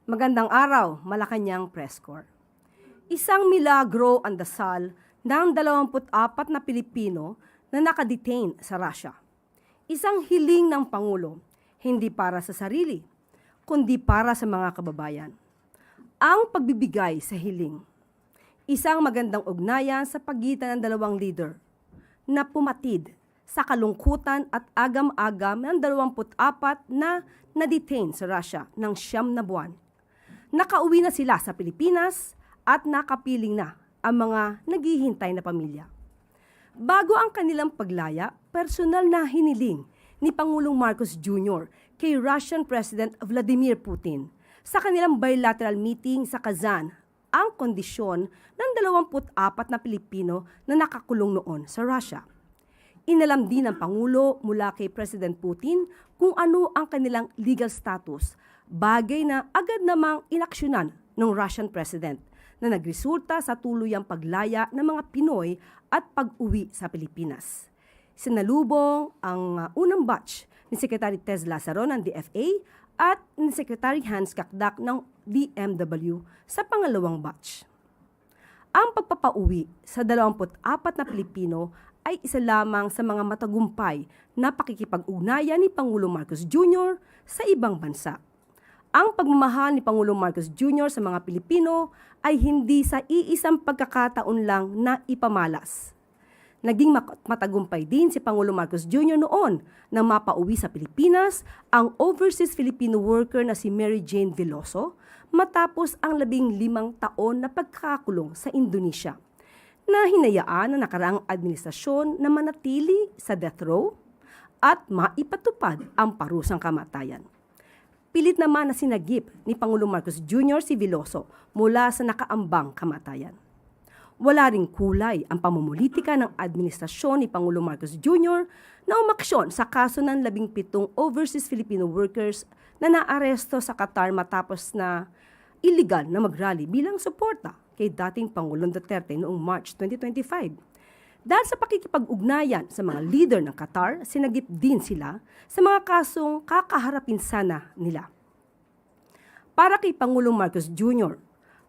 Magandang araw, Malacanang Press Corps. Isang milagro ang dasal ng 24 na Pilipino na nakadetain sa Russia. Isang hiling ng Pangulo, hindi para sa sarili, kundi para sa mga kababayan. Ang pagbibigay sa hiling. Isang magandang ugnayan sa pagitan ng dalawang leader na pumatid sa kalungkutan at agam-agam ng 24 na na-detain sa Russia ng 9 na buwan. Nakauwi na sila sa Pilipinas at nakapiling na ang mga naghihintay na pamilya. Bago ang kanilang paglaya, personal na hiniling ni Pangulong Marcos Jr. kay Russian President Vladimir Putin sa kanilang bilateral meeting sa Kazan ang kondisyon ng 24 na Pilipino na nakakulong noon sa Russia. Inalam din ng Pangulo mula kay President Putin kung ano ang kanilang legal status, bagay na agad namang inaksyonan ng Russian President na nagresulta sa tuluyang paglaya ng mga Pinoy at pag-uwi sa Pilipinas. Sinalubong ang unang batch ni Secretary Tez Lazaro ng DFA at ni Secretary Hans Kakdak ng DMW sa pangalawang batch. Ang pagpapauwi sa 24 na Pilipino ay isa lamang sa mga matagumpay na pakikipag-ugnayan ni Pangulong Marcos Jr. sa ibang bansa. Ang pagmamahal ni Pangulong Marcos Jr. sa mga Pilipino ay hindi sa iisang pagkakataon lang na ipamalas. Naging matagumpay din si Pangulong Marcos Jr. noon nang mapauwi sa Pilipinas ang overseas Filipino worker na si Mary Jane Veloso matapos ang 15 taon na pagkakakulong sa Indonesia, na hinayaan ng nakaraang administrasyon na manatili sa death row at maipatupad ang parusang kamatayan. Pilit naman na sinagip ni Pangulong Marcos Jr. si Veloso mula sa nakaambang kamatayan. Wala ring kulay ang pamumulitika ng administrasyon ni Pangulong Marcos Jr. na umaksyon sa kaso ng 17 overseas Filipino workers na naaresto sa Qatar matapos na illegal na mag-rally bilang suporta kay dating Pangulong Duterte noong March 2025. Dahil sa pakikipag-ugnayan sa mga leader ng Qatar, sinagip din sila sa mga kasong kakaharapin sana nila. Para kay Pangulong Marcos Jr.,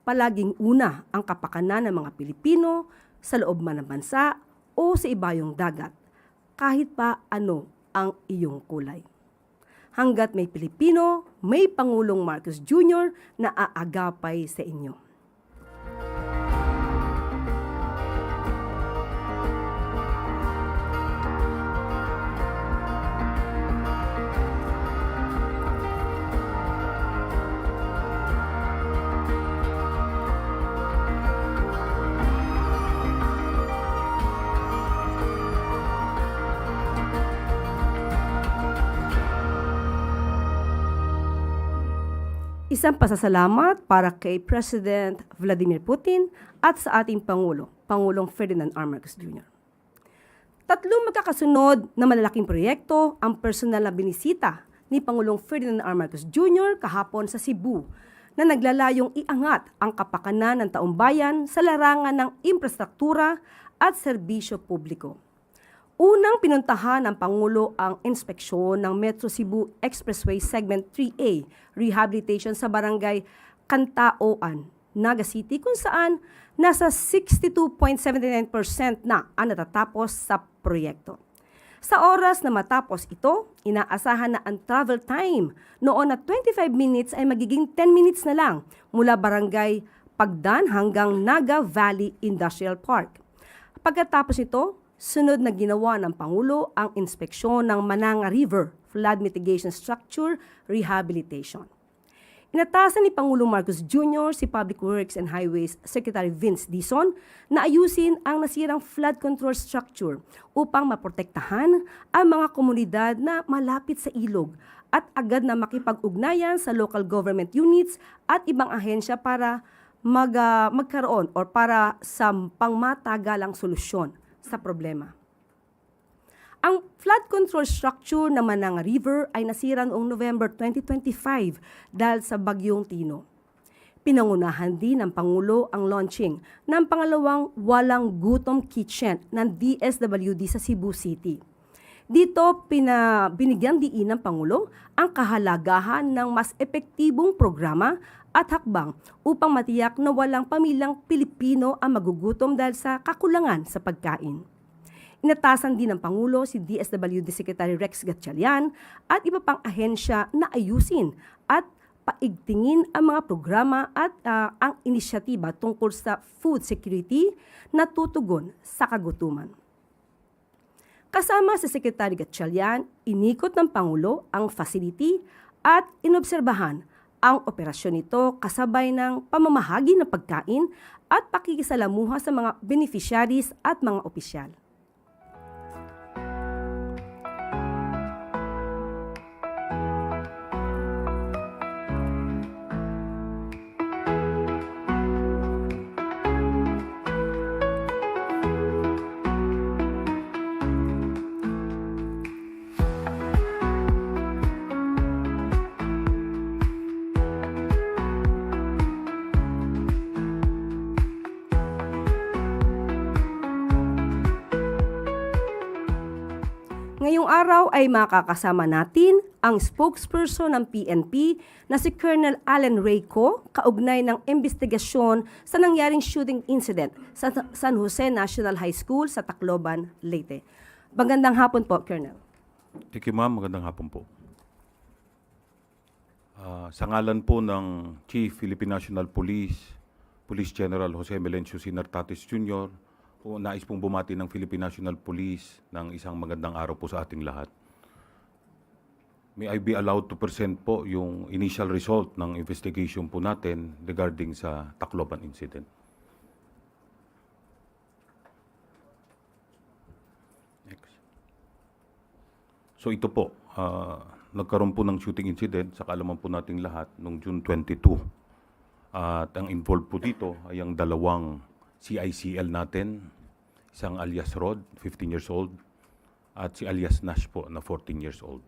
palaging una ang kapakanan ng mga Pilipino sa loob man ng bansa o sa ibayong dagat, kahit pa ano ang iyong kulay. Hanggat may Pilipino, may Pangulong Marcos Jr. na aagapay sa inyo. Isang pasasalamat para kay President Vladimir Putin at sa ating Pangulo, Pangulong Ferdinand R. Marcos Jr. Tatlong magkakasunod na malalaking proyekto ang personal na binisita ni Pangulong Ferdinand R. Marcos Jr. kahapon sa Cebu na naglalayong iangat ang kapakanan ng taumbayan sa larangan ng infrastruktura at serbisyo publiko. Unang pinuntahan ng Pangulo ang inspeksyon ng Metro Cebu Expressway Segment 3A rehabilitation sa barangay Cantaoan, Naga City, kung saan nasa 62.79% na ang natatapos sa proyekto. Sa oras na matapos ito, inaasahan na ang travel time noon na 25 minutes ay magiging 10 minutes na lang mula barangay Pagdan hanggang Naga Valley Industrial Park. Pagkatapos ito, sunod na ginawa ng Pangulo ang inspeksyon ng Mananga River Flood Mitigation Structure Rehabilitation. Inatasan ni Pangulong Marcos Jr. si Public Works and Highways Secretary Vince Dizon na ayusin ang nasirang flood control structure upang maprotektahan ang mga komunidad na malapit sa ilog at agad na makipag-ugnayan sa local government units at ibang ahensya para magkaroon o para sa pangmatagalang solusyon sa problema. Ang flood control structure ng Mananga River ay nasira noong November 2025 dahil sa bagyong Tino. Pinangunahan din ng Pangulo ang launching ng pangalawang walang gutom kitchen ng DSWD sa Cebu City. Dito, binigyan diin ng Pangulo ang kahalagahan ng mas epektibong programa at hakbang upang matiyak na walang pamilyang Pilipino ang magugutom dahil sa kakulangan sa pagkain. Inatasan din ng Pangulo si DSWD Secretary Rex Gatchalian at iba pang ahensya na ayusin at paigtingin ang mga programa at ang inisyatiba tungkol sa food security na tutugon sa kagutuman. Kasama si Secretary Gatchalian, inikot ng Pangulo ang facility at inobserbahan ang operasyon nito kasabay ng pamamahagi ng pagkain at pakikisalamuha sa mga beneficiaries at mga opisyal. Ngayong araw ay makakasama natin ang spokesperson ng PNP na si Colonel Allen Reyco kaugnay ng investigasyon sa nangyaring shooting incident sa San Jose National High School sa Tacloban, Leyte. Magandang hapon po, Colonel. Thank you, ma'am. Magandang hapon po. Sa ngalan po ng Chief Philippine National Police, Police General Jose Melencio Sinartates Jr., nais pong bumati ng Philippine National Police ng isang magandang araw po sa ating lahat. May I be allowed to present po yung initial result ng investigation po natin regarding sa Tacloban incident. Next. So ito po, nagkaroon po ng shooting incident sa kaalaman po nating lahat noong June 22. At ang involved po dito ay ang dalawang CICL natin, isang alias Rod, 15 years old, at si alias Nash po na 14 years old.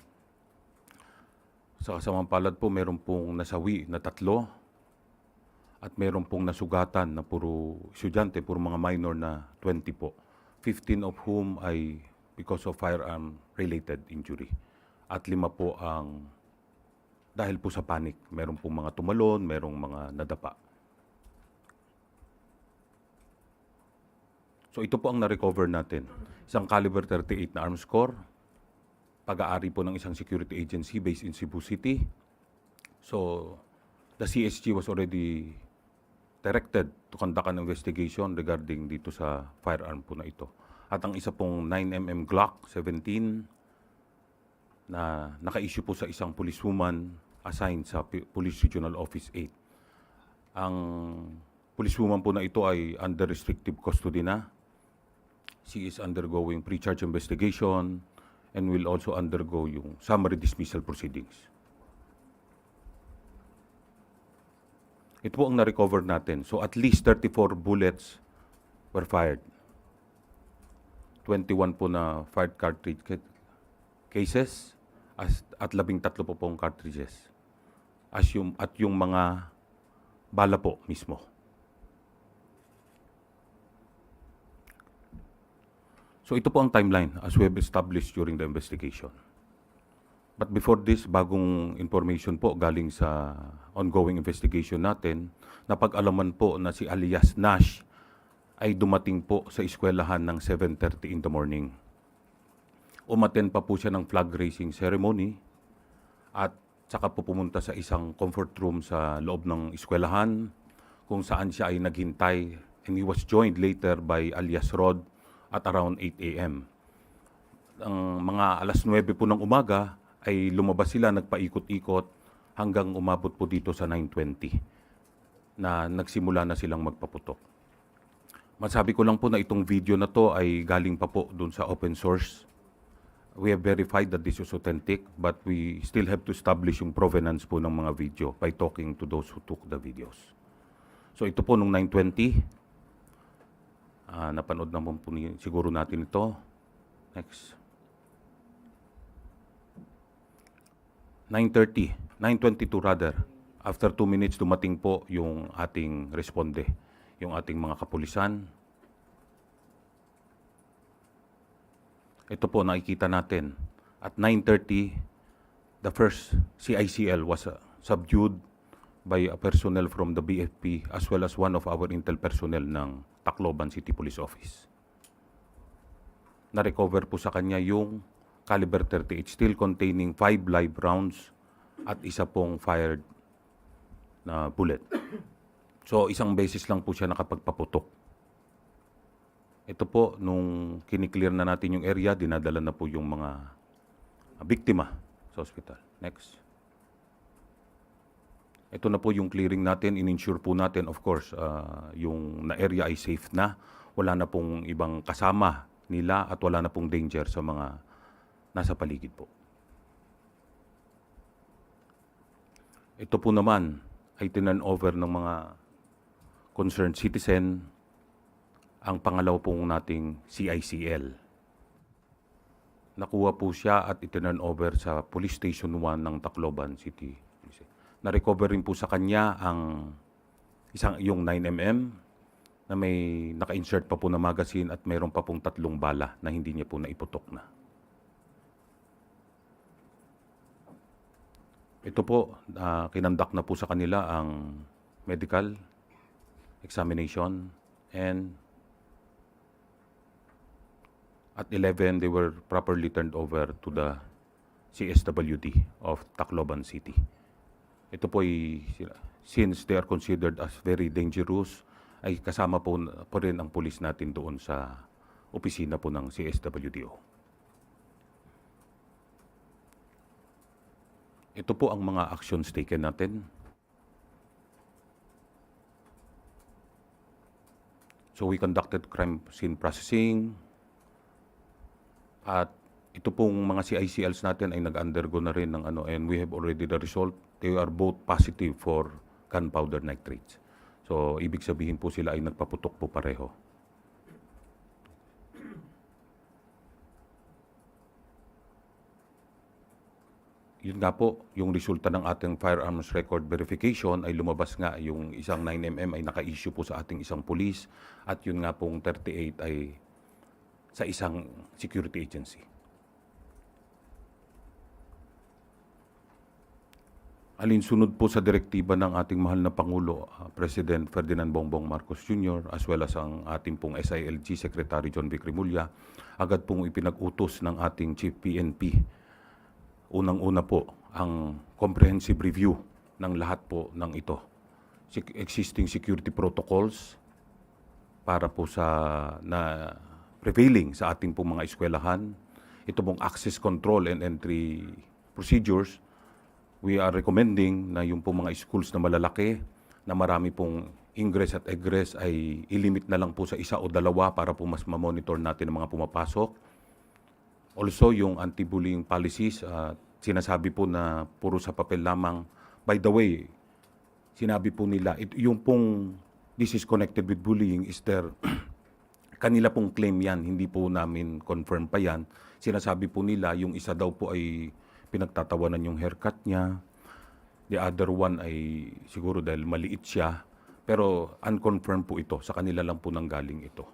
Sa kasamang palad po, meron pong nasawi na 3 at meron pong nasugatan na puro estudyante, puro mga minor na 20 po. 15 of whom ay because of firearm-related injury. At 5 po ang dahil po sa panic. Meron pong mga tumalon, merong mga nadapa. So ito po ang na-recover natin. Isang caliber 38 na arms core, pag-aari po ng isang security agency based in Cebu City. So the CSG was already directed to conduct an investigation regarding dito sa firearm po na ito. At ang isa pong 9mm Glock 17 na naka-issue po sa isang policewoman assigned sa Police Regional Office 8. Ang policewoman po na ito ay under restrictive custody na. She is undergoing pre-charge investigation and will also undergo yung summary dismissal proceedings. Ito po ang na-recover natin. So at least 34 bullets were fired. 21 po na fired cartridge cases at 13 po pong cartridges. At yung mga bala po mismo. So ito po ang timeline as we have established during the investigation. But before this, bagong information po galing sa ongoing investigation natin, napag-alaman po na si alias Nash ay dumating po sa eskwelahan ng 7:30 in the morning. Umattend pa po siya ng flag raising ceremony at saka po pumunta sa isang comfort room sa loob ng eskwelahan kung saan siya ay naghintay, and he was joined later by alias Rod at around 8 a.m. Ang mga alas 9 po ng umaga ay lumabas sila, nagpaikot-ikot hanggang umabot po dito sa 9:20 na nagsimula na silang magpaputok. Masabi ko lang po na itong video na to ay galing pa po dun sa open source. We have verified that this is authentic, but we still have to establish yung provenance po ng mga video by talking to those who took the videos. So ito po nung 9:20, napanood naman po siguro natin ito. Next. 9:22 rather. After 2 minutes, dumating po yung ating responde, yung ating mga kapulisan. ito po nakikita natin. At 9:30, the first CICL was subdued by a personnel from the BFP as well as one of our intel personnel ng Tacloban City Police Office. Na-recover po sa kanya yung caliber 38 still containing 5 live rounds at isa pong fired na bullet. So isang beses lang po siya nakapagpaputok. Ito po, nung kiniklear na natin yung area, dinadala na po yung mga biktima sa hospital. Next. Ito na po yung clearing natin. In-ensure po natin, of course, yung na area ay safe na. Wala na pong ibang kasama nila at wala na pong danger sa mga nasa paligid po. Ito po naman ay tinan over ng mga concerned citizen ang pangalaw pong nating CICL. Nakuha po siya at itinurn over sa Police Station 1 ng Tacloban City. Na-recover rin po sa kanya ang yung 9mm na may naka-insert pa po na magazine at mayroon pa pong 3 bala na hindi niya po naiputok na. Ito po, kinandak na po sa kanila ang medical examination and at 11, they were properly turned over to the CSWD of Tacloban City. Ito po ay, since they are considered as very dangerous, ay kasama po rin ang pulis natin doon sa opisina po ng CSWDO. Ito po ang mga actions taken natin. So we conducted crime scene processing, at ito pong mga CICLs natin ay nag-undergo na rin ng and we have already the result. They are both positive for gunpowder nitrates. So, ibig sabihin po sila ay nagpaputok po pareho. Yun nga po, yung resulta ng ating firearms record verification ay lumabas nga yung isang 9mm ay naka-issue po sa ating isang police at yun nga pong 38 ay sa isang security agency. Alinsunod po sa direktiba ng ating mahal na Pangulo, President Ferdinand Bongbong Marcos Jr., as well as ang ating pong SILG Secretary John Vic Rimulya, agad pong ipinag-utos ng ating Chief PNP. Unang-una po ang comprehensive review ng lahat po ng ito. Existing security protocols para po sa prevailing sa ating pong mga eskwelahan. Ito pong access control and entry procedures. We are recommending na yung pong mga schools na malalaki, na marami pong ingress at egress ay ilimit na lang po sa 1 o 2 para po mas ma-monitor natin ang mga pumapasok. Also, yung anti-bullying policies, sinasabi po na puro sa papel lamang. By the way, sinabi po nila, yung pong this is connected with bullying is there kanila pong claim yan, hindi po namin confirm pa yan. Sinasabi po nila, yung isa daw po ay pinagtatawanan yung haircut niya. The other one ay siguro dahil maliit siya. Pero unconfirmed po ito. Sa kanila lang po nanggaling ito.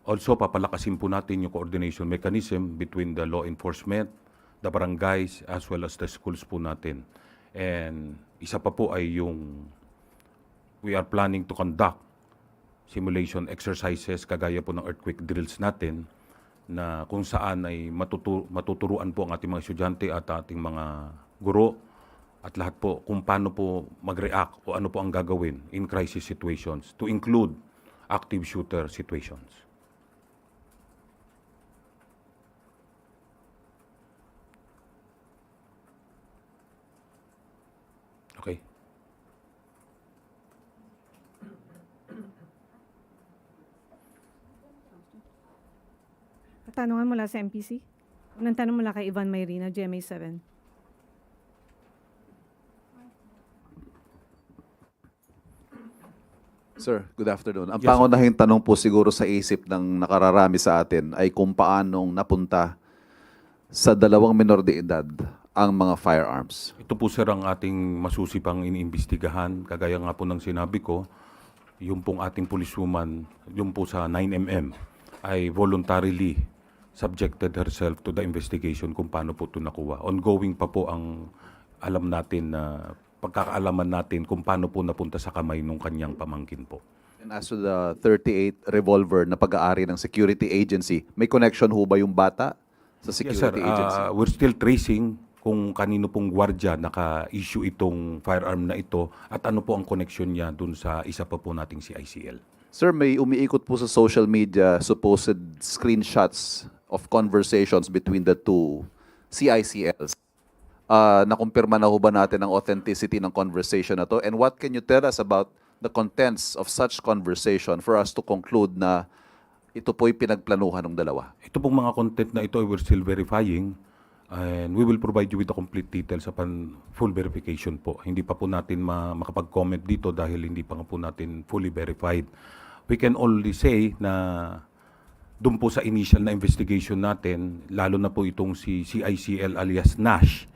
Also, papalakasin po natin yung coordination mechanism between the law enforcement, the barangays, as well as the schools po natin. And isa pa po ay yung we are planning to conduct simulation exercises kagaya po ng earthquake drills natin na kung saan ay matuturuan po ang ating mga estudyante at ating mga guro at lahat po kung paano po mag-react o ano po ang gagawin in crisis situations to include active shooter situations. Okay. Katanungan mula sa MPC. Unang tanong mula kay Ivan Mayrina, GMA7. Sir, good afternoon. Ang Yes, sir. pangunahing tanong po siguro sa isip ng nakararami sa atin ay kung paanong napunta sa 2 menor de edad ang mga firearms. Ito po sir ang ating masusipang iniimbestigahan. Kagaya nga po ng sinabi ko, yung pong ating policewoman, yung po sa 9mm, ay voluntarily subjected herself to the investigation kung paano po ito nakuha. Ongoing pa po ang alam natin na pagkakaalaman natin kung paano po napunta sa kamay ng kanyang pamangkin po. And as to the 38 revolver na pag-aari ng security agency, may connection ho ba yung bata sa Yes, sir. security agency? We're still tracing kung kanino pong gwardiya naka-issue itong firearm na ito at ano po ang connection niya dun sa isa pa po nating si ICL. Sir, may umiikot po sa social media supposed screenshots of conversations between the two CICLs. Nakumpirma na ho ba natin ang authenticity ng conversation na to? And what can you tell us about the contents of such conversation for us to conclude na ito po'y pinagplanuhan ng dalawa? Ito pong mga content na ito we're still verifying and we will provide you with the complete details upon full verification po. Hindi pa po natin makapag-comment dito dahil hindi pa nga po natin fully verified. We can only say na doon po sa initial na investigation natin, lalo na po itong si CICL alias Nash,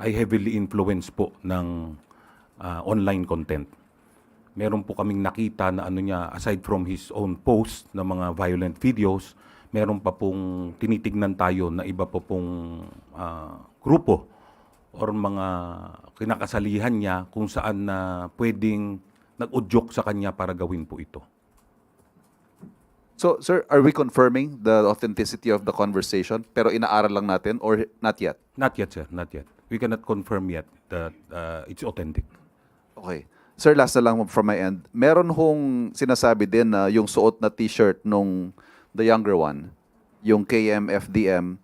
ay heavily influenced po ng online content. Meron po kaming nakita na ano niya, aside from his own post na mga violent videos, meron pa pong tinitignan tayo na iba pa pong grupo or mga kinakasalihan niya kung saan na pwedeng nag-udyok sa kanya para gawin po ito. So, sir, are we confirming the authenticity of the conversation pero inaaral lang natin or not yet? Not yet, sir. Not yet. We cannot confirm yet that it's authentic. Okay. Sir, last na lang from my end. Meron hong sinasabi din na yung suot na t-shirt nung the younger one, yung KM-FDM,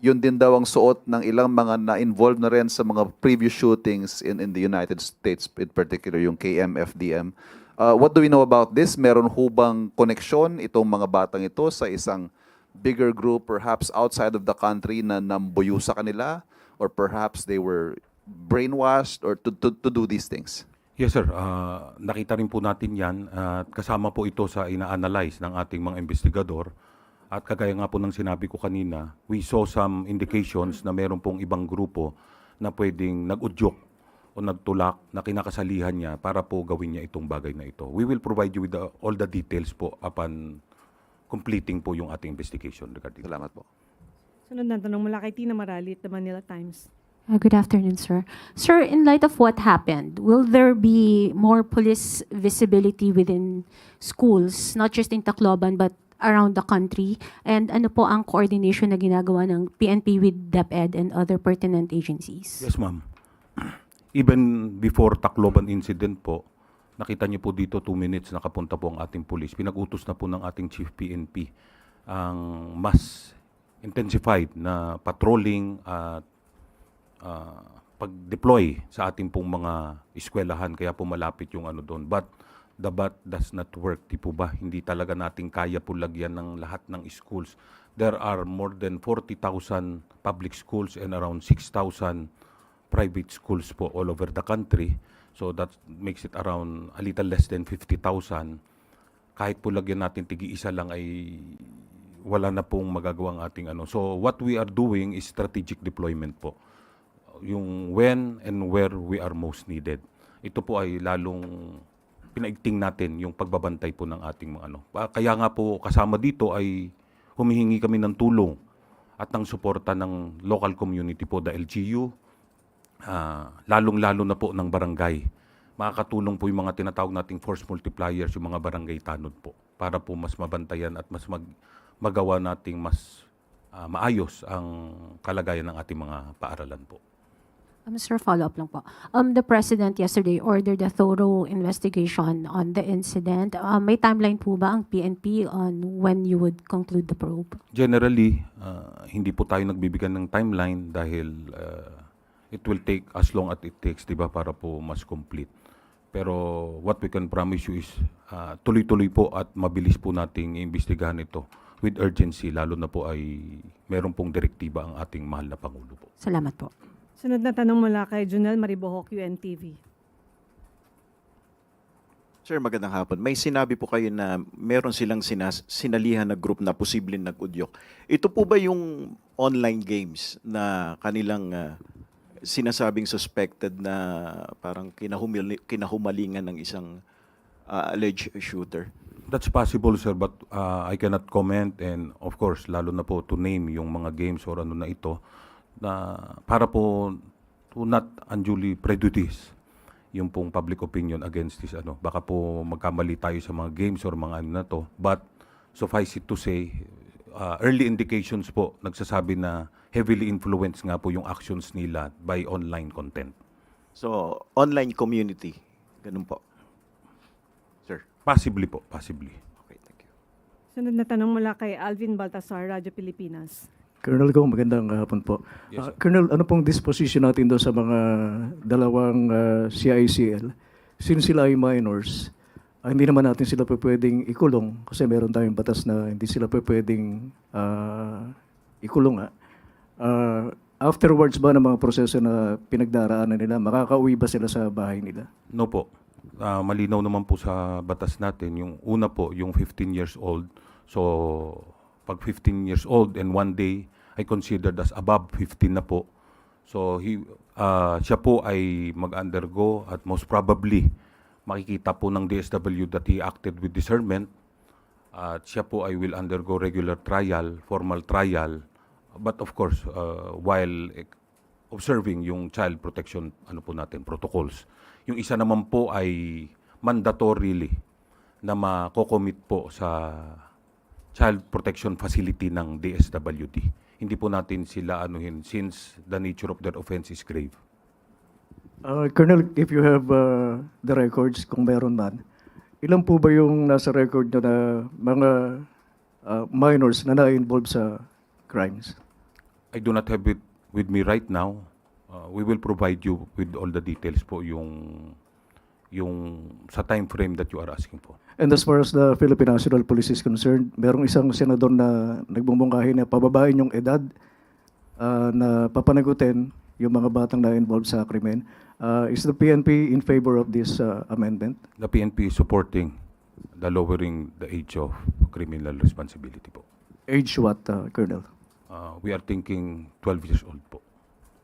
yun din daw ang suot ng ilang mga na-involved na rin sa mga previous shootings in the United States, in particular yung KM-FDM. What do we know about this? Meron ho bang koneksyon itong mga batang ito sa isang bigger group, perhaps outside of the country na nambuyo sa kanila? Or perhaps they were brainwashed or to do these things? Yes, sir. Nakita rin po natin yan at kasama po ito sa ina-analyze ng ating mga investigador. At kagaya nga po ng sinabi ko kanina, we saw some indications na meron pong ibang grupo na pwedeng nag-udyok o nagtulak na kinakasalihan niya para po gawin niya itong bagay na ito. We will provide you with all the details po upon completing po yung ating investigation regarding. Salamat po. Sunod na tanong mula kay Tina Marali at The Manila Times. Good afternoon, sir. Sir, in light of what happened, will there be more police visibility within schools, not just in Tacloban, but around the country? And ano po ang coordination na ginagawa ng PNP with DepEd and other pertinent agencies? Yes, ma'am. Even before Tacloban incident po, nakita niyo po dito 2 minutes nakapunta po ang ating police. Pinag-utos na po ng ating Chief PNP ang mas intensified na patrolling at pag-deploy sa ating pong mga eskwelahan kaya po malapit yung ano doon. But the bat does not work, di po ba? Hindi talaga natin kaya po lagyan ng lahat ng schools. There are more than 40,000 public schools and around 6,000 private schools po all over the country. So that makes it around a little less than 50,000. Kahit po lagyan natin tigi-isa lang ay wala na pong magagawang ating ano. So what we are doing is strategic deployment po. Yung when and where we are most needed. Ito po ay lalong pinaigting natin yung pagbabantay po ng ating mga ano. Kaya nga po kasama dito ay humihingi kami ng tulong at ng suporta ng local community po, the LGU, lalong-lalo na po ng barangay. Makakatulong po yung mga tinatawag nating force multipliers, yung mga barangay tanod po, para po mas mabantayan at mas magawa nating mas maayos ang kalagayan ng ating mga paaralan po. Sir, follow-up lang po. The President yesterday ordered a thorough investigation on the incident. May timeline po ba ang PNP on when you would conclude the probe? Generally, hindi po tayo nagbibigyan ng timeline dahil it will take as long as it takes, di ba, para po mas complete. Pero what we can promise you is tuloy-tuloy po at mabilis po nating iimbestigahan ito with urgency, lalo na po ay meron pong direktiba ang ating mahal na Pangulo po. Salamat po. Sunod na tanong mula kay Junel Maribojoc, UNTV. Sir, magandang hapon. May sinabi po kayo na meron silang sinalihan na group na posibleng nag-udyok. Ito po ba yung online games na kanilang sinasabing suspected na parang kinahumalingan ng isang alleged shooter? That's possible, sir, but I cannot comment, and of course, lalo na po to name yung mga games or ano na ito, na para po to not unduly prejudice yung pong public opinion against this ano. Baka po magkamali tayo sa mga games or mga ano na to. But suffice it to say, early indications po nagsasabi na heavily influenced nga po yung actions nila by online content. So, online community. Ganun po. Sir. Possibly po, possibly. Okay, thank you. Sunod na tanong mula kay Alvin Baltasar, Radyo Pilipinas. Colonel Go, magandang hapon po. Yes, sir. Colonel, ano pong disposition natin doon sa mga dalawang CICL? Since sila ay minors, hindi naman natin sila pwedeng ikulong kasi meron tayong batas na hindi sila pwedeng ikulong. Afterwards ba ng mga proseso na pinagdaraanan nila, makakauwi ba sila sa bahay nila? No po. Malinaw naman po sa batas natin. Yung una po, yung 15 years old. So, pag 15 years old and one day ay considered as above 15 na po. So, siya po ay mag-undergo at most probably makikita po ng DSW that he acted with discernment. At siya po ay will undergo regular trial, formal trial. But of course, while observing yung child protection ano po natin protocols. Yung isa naman po ay mandatorily na mako-commit po sa child protection facility ng DSWD. Hindi po natin sila anuhin since the nature of their offense is grave. Colonel, if you have the records, kung meron man, ilan po ba yung nasa record nyo na mga minors na na-involve sa crimes? I do not have it with me right now. We will provide you with all the details po yung sa time frame that you are asking for. And as far as the Philippine National Police is concerned, merong isang senador na nagbumungkahi na pababain yung edad na papanagutin yung mga batang na-involved sa krimen. Is the PNP in favor of this amendment? The PNP is supporting the lowering the age of criminal responsibility po. Age what, Colonel? We are thinking 12 years old po.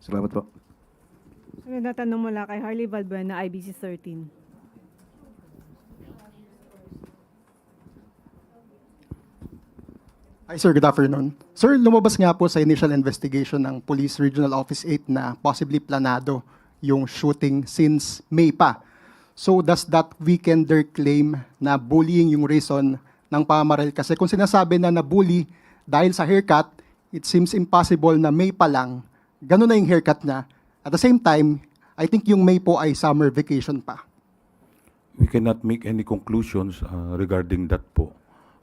Salamat po. Sunod na tanong mula kay Harley Valbuena, IBC 13. Hi sir, good afternoon. Sir, lumabas nga po sa initial investigation ng Police Regional Office 8 na possibly planado yung shooting since May pa. So does that weaken their claim na bullying yung reason ng pamamaril? Kasi kung sinasabi na nabully dahil sa haircut, it seems impossible na May pa lang, ganun na yung haircut niya. At the same time, I think yung May po ay summer vacation pa. We cannot make any conclusions regarding that po.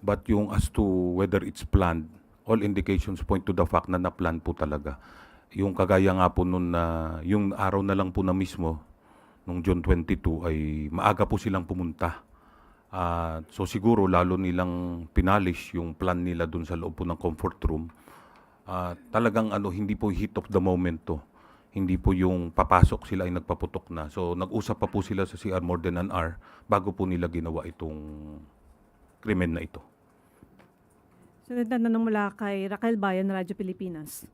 But yung as to whether it's planned, all indications point to the fact na na-plan po talaga. Yung kagaya nga po nun na, yung araw na lang po na mismo, nung June 22, ay maaga po silang pumunta. So siguro lalo nilang pinalish yung plan nila dun sa loob po ng comfort room. Talagang hindi po heat of the moment to. Hindi po yung papasok sila ay nagpaputok na. So nag-usap pa po sila sa CR more than an hour bago po nila ginawa itong krimen na ito. Sunod na tanong mula kay Raquel Bayan, Radyo Pilipinas.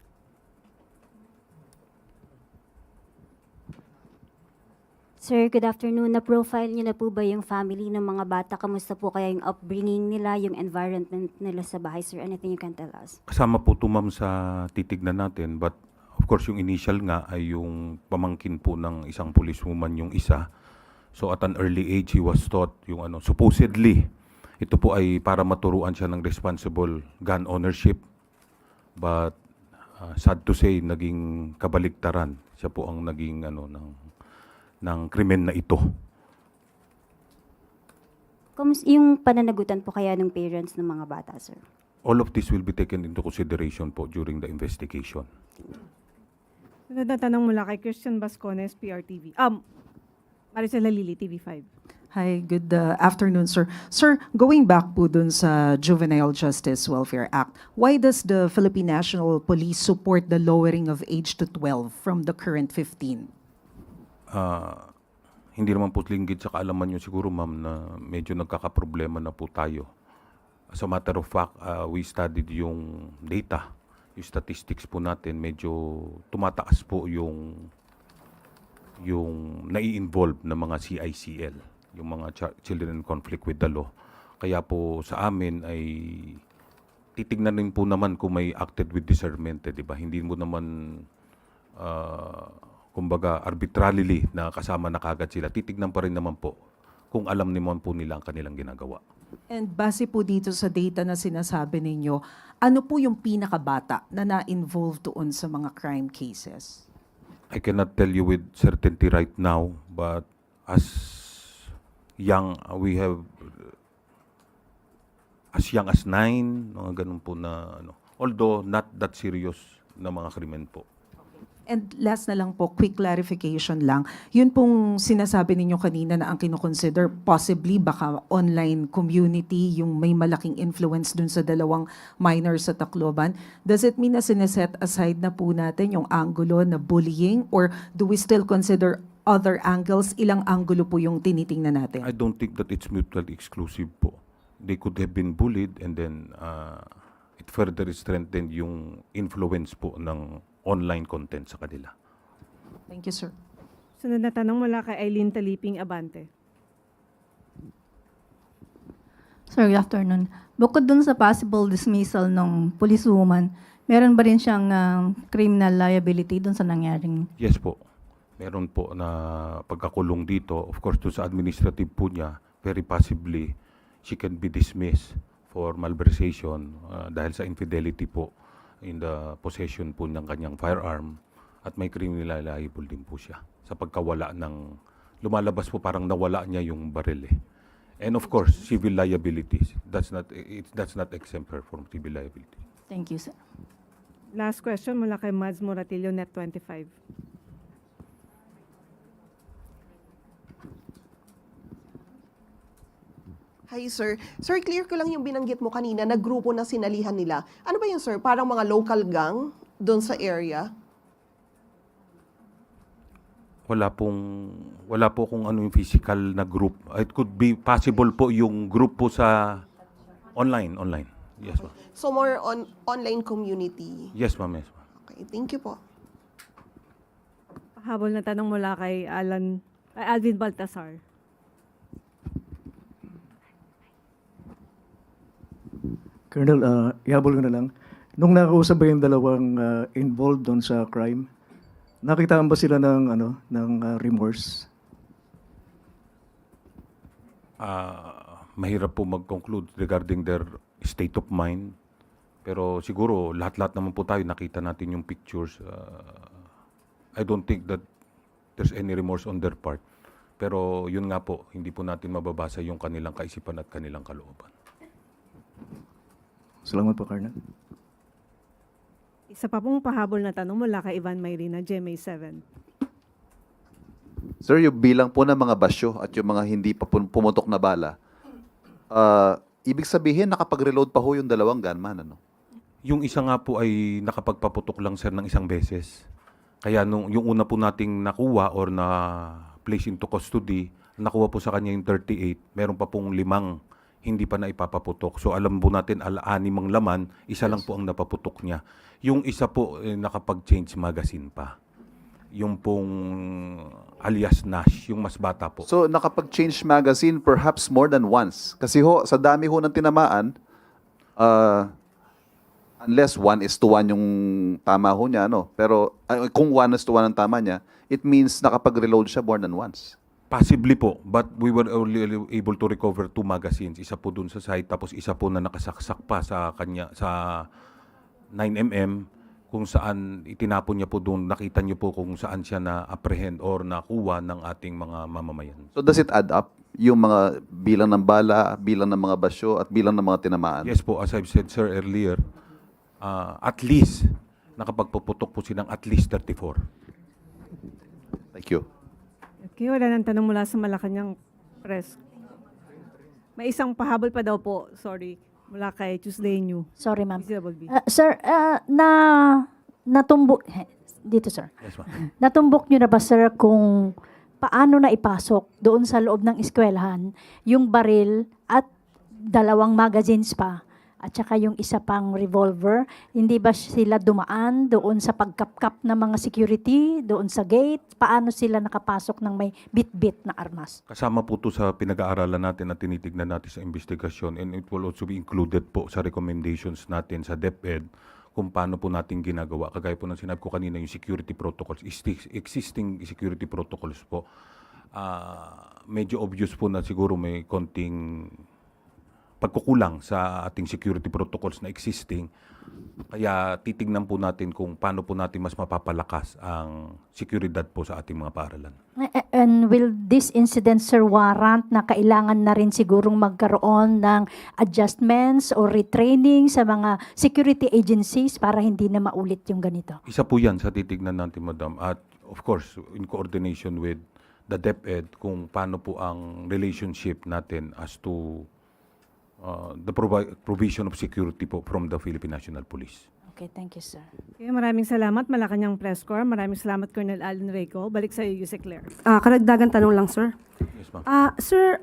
Sir, good afternoon. Na-profile niyo na po ba yung family ng mga bata? Kamusta po kaya yung upbringing nila, yung environment nila sa bahay? Sir, anything you can tell us? Kasama po ito ma'am sa titignan natin, but of course yung initial nga ay yung pamangkin po ng isang policewoman yung isa. So at an early age he was taught yung supposedly ito po ay para maturuan siya ng responsible gun ownership. But sad to say, naging kabaligtaran. Siya po ang naging ng krimen na ito. Yung pananagutan po kaya ng parents ng mga bata, sir? All of this will be taken into consideration po during the investigation. Sunod na tanong mula kay Christian Bascones, PRTV. Maricel Halili, TV5. Hi, good afternoon, sir. Sir, going back po dun sa Juvenile Justice Welfare Act, why does the Philippine National Police support the lowering of age to 12 from the current 15? Hindi naman po linggit sa kaalaman nyo siguro ma'am na medyo nagkakaproblema na po tayo. As a matter of fact, we studied yung data, yung statistics po natin, medyo tumataas po yung nai-involve na mga CICL. yung mga children in conflict with the law. Kaya po sa amin ay titignan rin po naman kung may acted with discernment, di ba? Hindi mo naman kumbaga arbitrarily na kasama na kagad sila. Titignan pa rin naman po kung alam naman po nila ang kanilang ginagawa. And base po dito sa data na sinasabi ninyo, ano po yung pinakabata na na-involve doon sa mga crime cases? I cannot tell you with certainty right now, but as young, we have as young as 9, mga ganun po na, ano. Although not that serious na mga krimen po. And last na lang po, quick clarification lang. Yun pong sinasabi ninyo kanina na ang kinoconsider possibly baka online community yung may malaking influence dun sa dalawang minors sa Tacloban. Does it mean na sineset aside na po natin yung angulo na bullying or do we still consider other angles? Ilang angulo po yung tinitingnan natin? I don't think that it's mutually exclusive po. They could have been bullied and then it further strengthened yung influence po ng online content sa kanila. Thank you, sir. Sunod na tanong mula kay Eileen Taliping Abante. Sir, good afternoon. Bukod dun sa possible dismissal ng policewoman, meron ba rin siyang criminal liability dun sa nangyaring? Yes po. Meron po na pagkakulong dito. Of course, to sa administrative po niya, very possibly, she can be dismissed for malversation dahil sa infidelity po in the possession po ng kanyang firearm at may criminal liable din po siya sa pagkawala ng lumalabas po parang nawala niya yung baril eh. And of course, civil liabilities. That's not exempt her from civil liability. Thank you, sir. Last question mula kay Mads Moratillo, Net25. Hi, sir. Sir, clear ko lang yung binanggit mo kanina na grupo na sinalihan nila. Ano ba yun, sir? Parang mga local gang doon sa area? Wala po kung ano yung physical na group. It could be possible po yung group po sa online. Yes, ma'am. So more on online community. Yes, ma'am. Yes, ma'am. Okay, thank you po. Habol na tanong mula kay Alvin Baltasar. Colonel, ihabol ko na lang. Nung nakausap ba yung dalawang involved doon sa crime, nakitaan ba sila ng remorse? Mahirap po mag-conclude regarding their state of mind. Pero siguro, lahat-lahat naman po tayo, nakita natin yung pictures. I don't think that there's any remorse on their part. Pero yun nga po, hindi po natin mababasa yung kanilang kaisipan at kanilang kalooban. Salamat po, Colonel. Isa pa pong pahabol na tanong mula kay Ivan Mayrina, GMA7. Sir, yung bilang po ng mga basyo at yung mga hindi pa pumutok na bala, ibig sabihin nakapag-reload pa ho yung dalawang gunman, ano? Yung isa nga po ay nakapagpaputok lang sir ng isang beses. Kaya yung una po nating nakuha or na place into custody, nakuha po sa kanya yung 38, meron pa pong 5 hindi pa na ipapaputok. So alam po natin, 6 ang laman, isa lang po ang napaputok niya. Yung isa po nakapag-change magazine pa. Yung pong alias Nash, yung mas bata po. So nakapag-change magazine perhaps more than once. Kasi ho, sa dami ho ng tinamaan, unless 1:1 yung tama ho niya, no? Pero kung 1:1 ang tama niya, it means nakapag-reload siya more than once. Possibly po, but we were only able to recover 2 magazines. Isa po dun sa site, tapos isa po na nakasaksak pa sa kanya, sa 9mm, kung saan itinapon niya po doon, nakita niyo po kung saan siya na-apprehend or nakuha ng ating mga mamamayan. So does it add up? Yung mga bilang ng bala, bilang ng mga basyo, at bilang ng mga tinamaan? Yes po, as I've said sir earlier, at least, nakapagpuputok po silang at least 34. Thank you. Okay, wala nang tanong mula sa Malacanang Press. May isang pahabol pa daw po, sorry, mula kay Tuesday New. Sorry, ma'am. DCWB. Sir, natumbok, dito sir. Yes ma'am. Natumbok nyo na ba sir kung paano na ipasok doon sa loob ng eskwelahan yung baril at 2 magazines pa at saka yung isa pang revolver, hindi ba sila dumaan doon sa pagkapkap ng mga security, doon sa gate? Paano sila nakapasok ng may bit-bit na armas? Kasama po ito sa pinag-aaralan natin at tinitignan natin sa investigasyon, and it will also be included po sa recommendations natin sa DepEd kung paano po natin ginagawa. Kagaya po ng sinabi ko kanina, yung security protocols, existing security protocols po, medyo obvious po na siguro may konting pagkukulang sa ating security protocols na existing. Kaya titignan po natin kung paano po natin mas mapapalakas ang seguridad po sa ating mga paaralan. And will this incident, sir, warrant na kailangan na rin sigurong magkaroon ng adjustments or retraining sa mga security agencies para hindi na maulit yung ganito? Isa po yan sa titignan natin, madam. At of course, in coordination with the DepEd, kung paano po ang relationship natin as to the provision of security po from the Philippine National Police. Okay, thank you, sir. Okay, maraming salamat, Malacanang Press Corps. Maraming salamat, Colonel Allen Reyco. Balik sa iyo, Yusek Claire. Karagdagan tanong lang, sir. Yes, ma'am. Sir,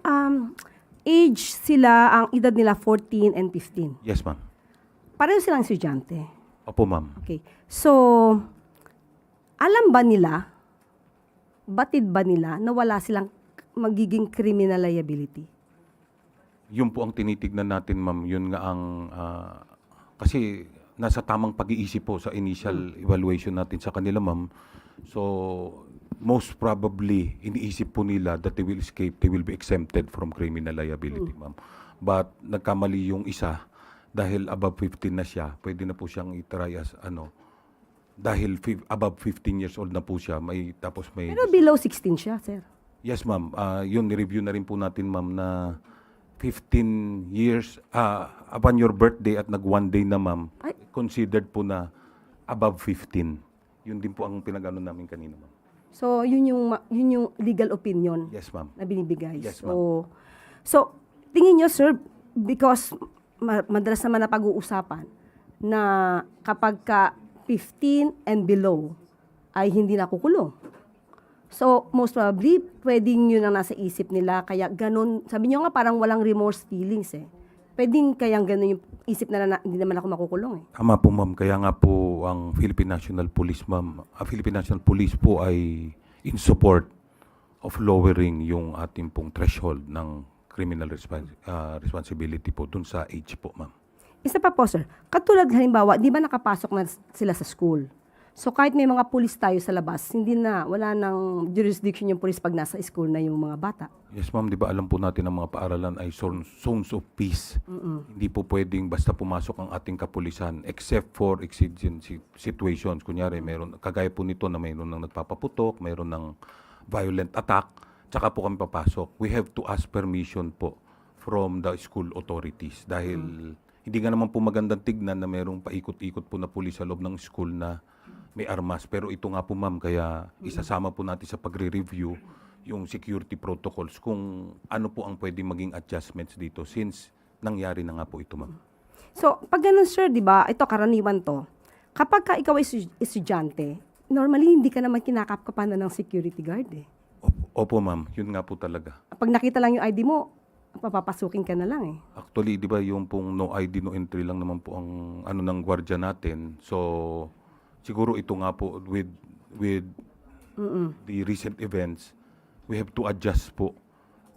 age sila, ang edad nila 14 and 15. Yes, ma'am. Pareho silang estudyante. Opo, ma'am. Okay. So, alam ba nila, batid ba nila na wala silang magiging criminal liability? Yun po ang tinitignan natin, ma'am. Yun nga ang, kasi nasa tamang pag-iisip po sa initial evaluation natin sa kanila, ma'am. So, most probably, iniisip po nila that they will escape, they will be exempted from criminal liability, ma'am. But nagkamali yung isa, dahil above 15 na siya, pwede na po siyang itry as dahil above 15 years old na po siya, tapos may... Pero below 16 siya, sir. Yes, ma'am. Yun, ni-review na rin po natin, ma'am, na 15 years, upon your birthday at nag-one day na, ma'am, considered po na above 15. Yun din po ang pinag-ano namin kanina, ma'am. So, yun yung legal opinion Yes, ma'am. na binibigay. Yes, So, tingin nyo, sir, because madalas naman na pag-uusapan na kapag ka 15 and below ay hindi nakukulong. So, most probably, pwedeng yun ang nasa isip nila. Kaya ganun, sabi nyo nga parang walang remorse feelings eh. Pwedeng kayang ganun yung isip na hindi naman ako makukulong eh. Tama po, ma'am. Kaya nga po ang Philippine National Police, ma'am, Philippine National Police po ay in support of lowering yung ating pong threshold ng criminal responsibility po dun sa age po, ma'am. Isa pa po, sir. Katulad halimbawa, di ba nakapasok na sila sa school? So kahit may mga pulis tayo sa labas, wala nang jurisdiction yung pulis pag nasa school na yung mga bata. Yes, ma'am. Di ba alam po natin ang mga paaralan ay zones of peace. Hindi po pwedeng basta pumasok ang ating kapulisan except for exigency situations. Kunyari, kagaya po nito na mayroon ng nagpapaputok, mayroon ng violent attack, tsaka po kami papasok. We have to ask permission po from the school authorities dahil hindi nga naman po magandang tignan na mayroong paikot-ikot po na pulis sa loob ng school na may armas. Pero ito nga po, ma'am, kaya isasama po natin sa pagre-review yung security protocols kung ano po ang pwedeng maging adjustments dito since nangyari na nga po ito, ma'am. So, pag ganun, sir, di ba, ito karaniwan to, kapag ka ikaw ay estudyante, normally hindi ka naman kinakapkapan na ng security guard eh. Opo, ma'am. Yun nga po talaga. Pag nakita lang yung ID mo, papapasukin ka na lang eh. Actually, di ba, yung pong no ID, no entry lang naman po ang ng gwardiya natin. So, siguro ito nga po with the recent events, we have to adjust po.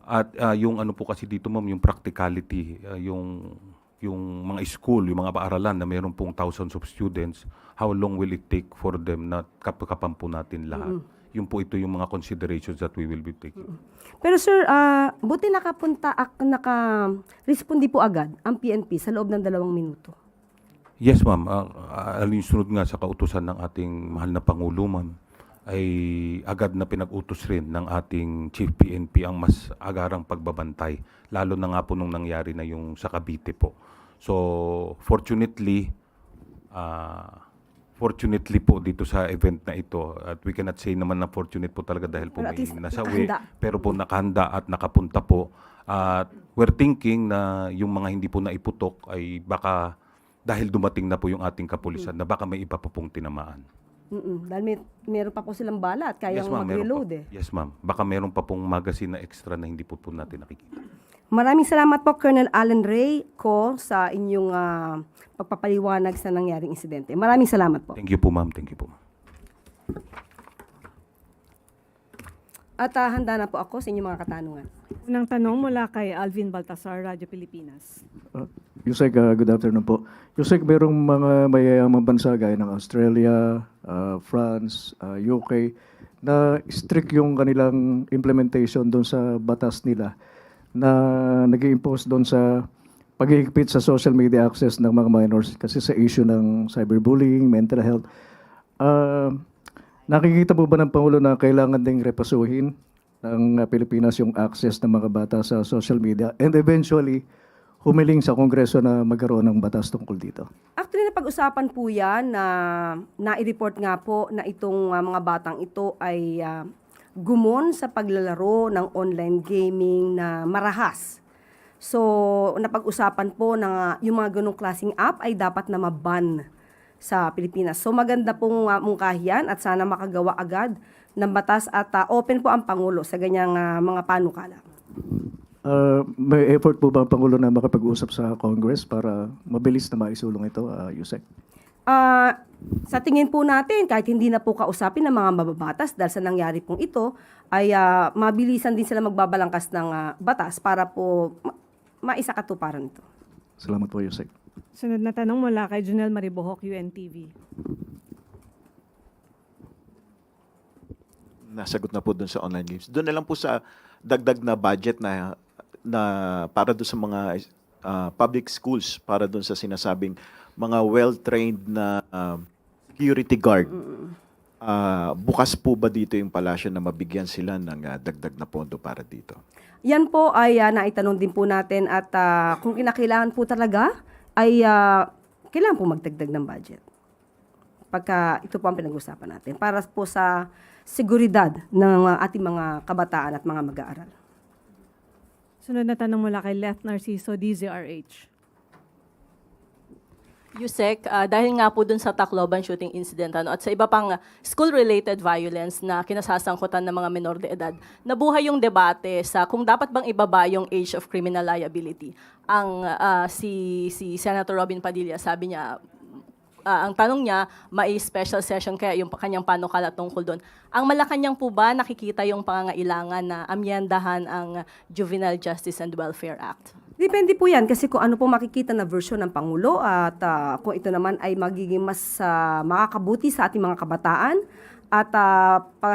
At yung ano po kasi dito, ma'am, yung practicality, yung mga school, yung mga paaralan na mayroon pong thousands of students, how long will it take for them na kapakapan po natin lahat? Yung po ito yung mga considerations that we will be taking. Pero sir, buti naka-respondi po agad ang PNP sa loob ng 2 minuto. Yes, ma'am. Alinsunod nga sa kautusan ng ating mahal na Pangulo, ma'am, ay agad na pinag-utos rin ng ating Chief PNP ang mas agarang pagbabantay. Lalo na nga po nung nangyari na yung sa Cavite po. So, fortunately po dito sa event na ito, at we cannot say naman na fortunate po talaga dahil po Pero at may least nasawi, nakahanda. pero po nakahanda at nakapunta po. At we're thinking na yung mga hindi po naiputok ay baka dahil dumating na po yung ating kapulisan na baka may iba pa pong tinamaan. Dahil meron pa po silang bala at kayang mag-reload eh. Yes, ma'am. Baka meron pa pong magazine na extra na hindi po natin nakikita. Maraming salamat po, Colonel Alan Ray ko sa inyong pagpapaliwanag sa nangyaring insidente. Maraming salamat po. Thank you po, ma'am. Thank you po. At handa na po ako sa inyong mga katanungan. Unang tanong mula kay Alvin Baltasar, Radyo Pilipinas. Yusek, good afternoon po. Yusek, merong mga mayayamang bansa gaya ng Australia, France, UK, na strict yung kanilang implementation doon sa batas nila na nag-i-impose doon sa paghihigpit sa social media access ng mga minors kasi sa issue ng cyberbullying, mental health. Nakikita mo ba ng Pangulo na kailangan ding repasuhin ng Pilipinas yung access ng mga bata sa social media and eventually humiling sa Kongreso na magkaroon ng batas tungkol dito? Actually, napag-usapan po yan na nai-report nga po na itong mga batang ito ay gumon sa paglalaro ng online gaming na marahas. So, napag-usapan po na yung mga ganong klaseng app ay dapat na maban sa Pilipinas. So, maganda pong mungkahiyan at sana makagawa agad ng batas at open po ang Pangulo sa ganyang mga panukala. May effort po ba ang Pangulo na makapag-usap sa Congress para mabilis na maisulong ito, Yusek? Sa tingin po natin, kahit hindi na po kausapin ng mga mababatas dahil sa nangyari pong ito, ay mabilisan din sila magbabalangkas ng batas para po maisakatuparan ito. Salamat po, Yusek. Sunod na tanong mula kay Junel Maribohok, UNTV. Nasagot na po doon sa online games. Doon na lang po sa dagdag na budget na para doon sa mga public schools, para doon sa sinasabing mga well-trained na security guard. Bukas po ba dito yung palasyo na mabigyan sila ng dagdag na pondo para dito? Yan po ay naitanong din po natin at kung kinakailangan po talaga ay kailangan po magdagdag ng budget. Pagka ito po ang pinag-usapan natin para po sa seguridad ng ating mga kabataan at mga mag-aaral. Sunod na tanong mula kay Leth Narciso, DZRH. Yusek, dahil nga po dun sa Tacloban shooting incident at sa iba pang school-related violence na kinasasangkutan ng mga menor de edad, nabuhay yung debate sa kung dapat bang ibaba yung age of criminal liability. Ang si Senator Robin Padilla, sabi niya, ang tanong niya, may special session kaya yung kanyang panukala tungkol doon. Ang Malacanang po ba nakikita yung pangangailangan na amyendahan ang Juvenile Justice and Welfare Act? Depende po yan kasi kung ano po makikita na version ng Pangulo at kung ito naman ay magiging mas makakabuti sa ating mga kabataan at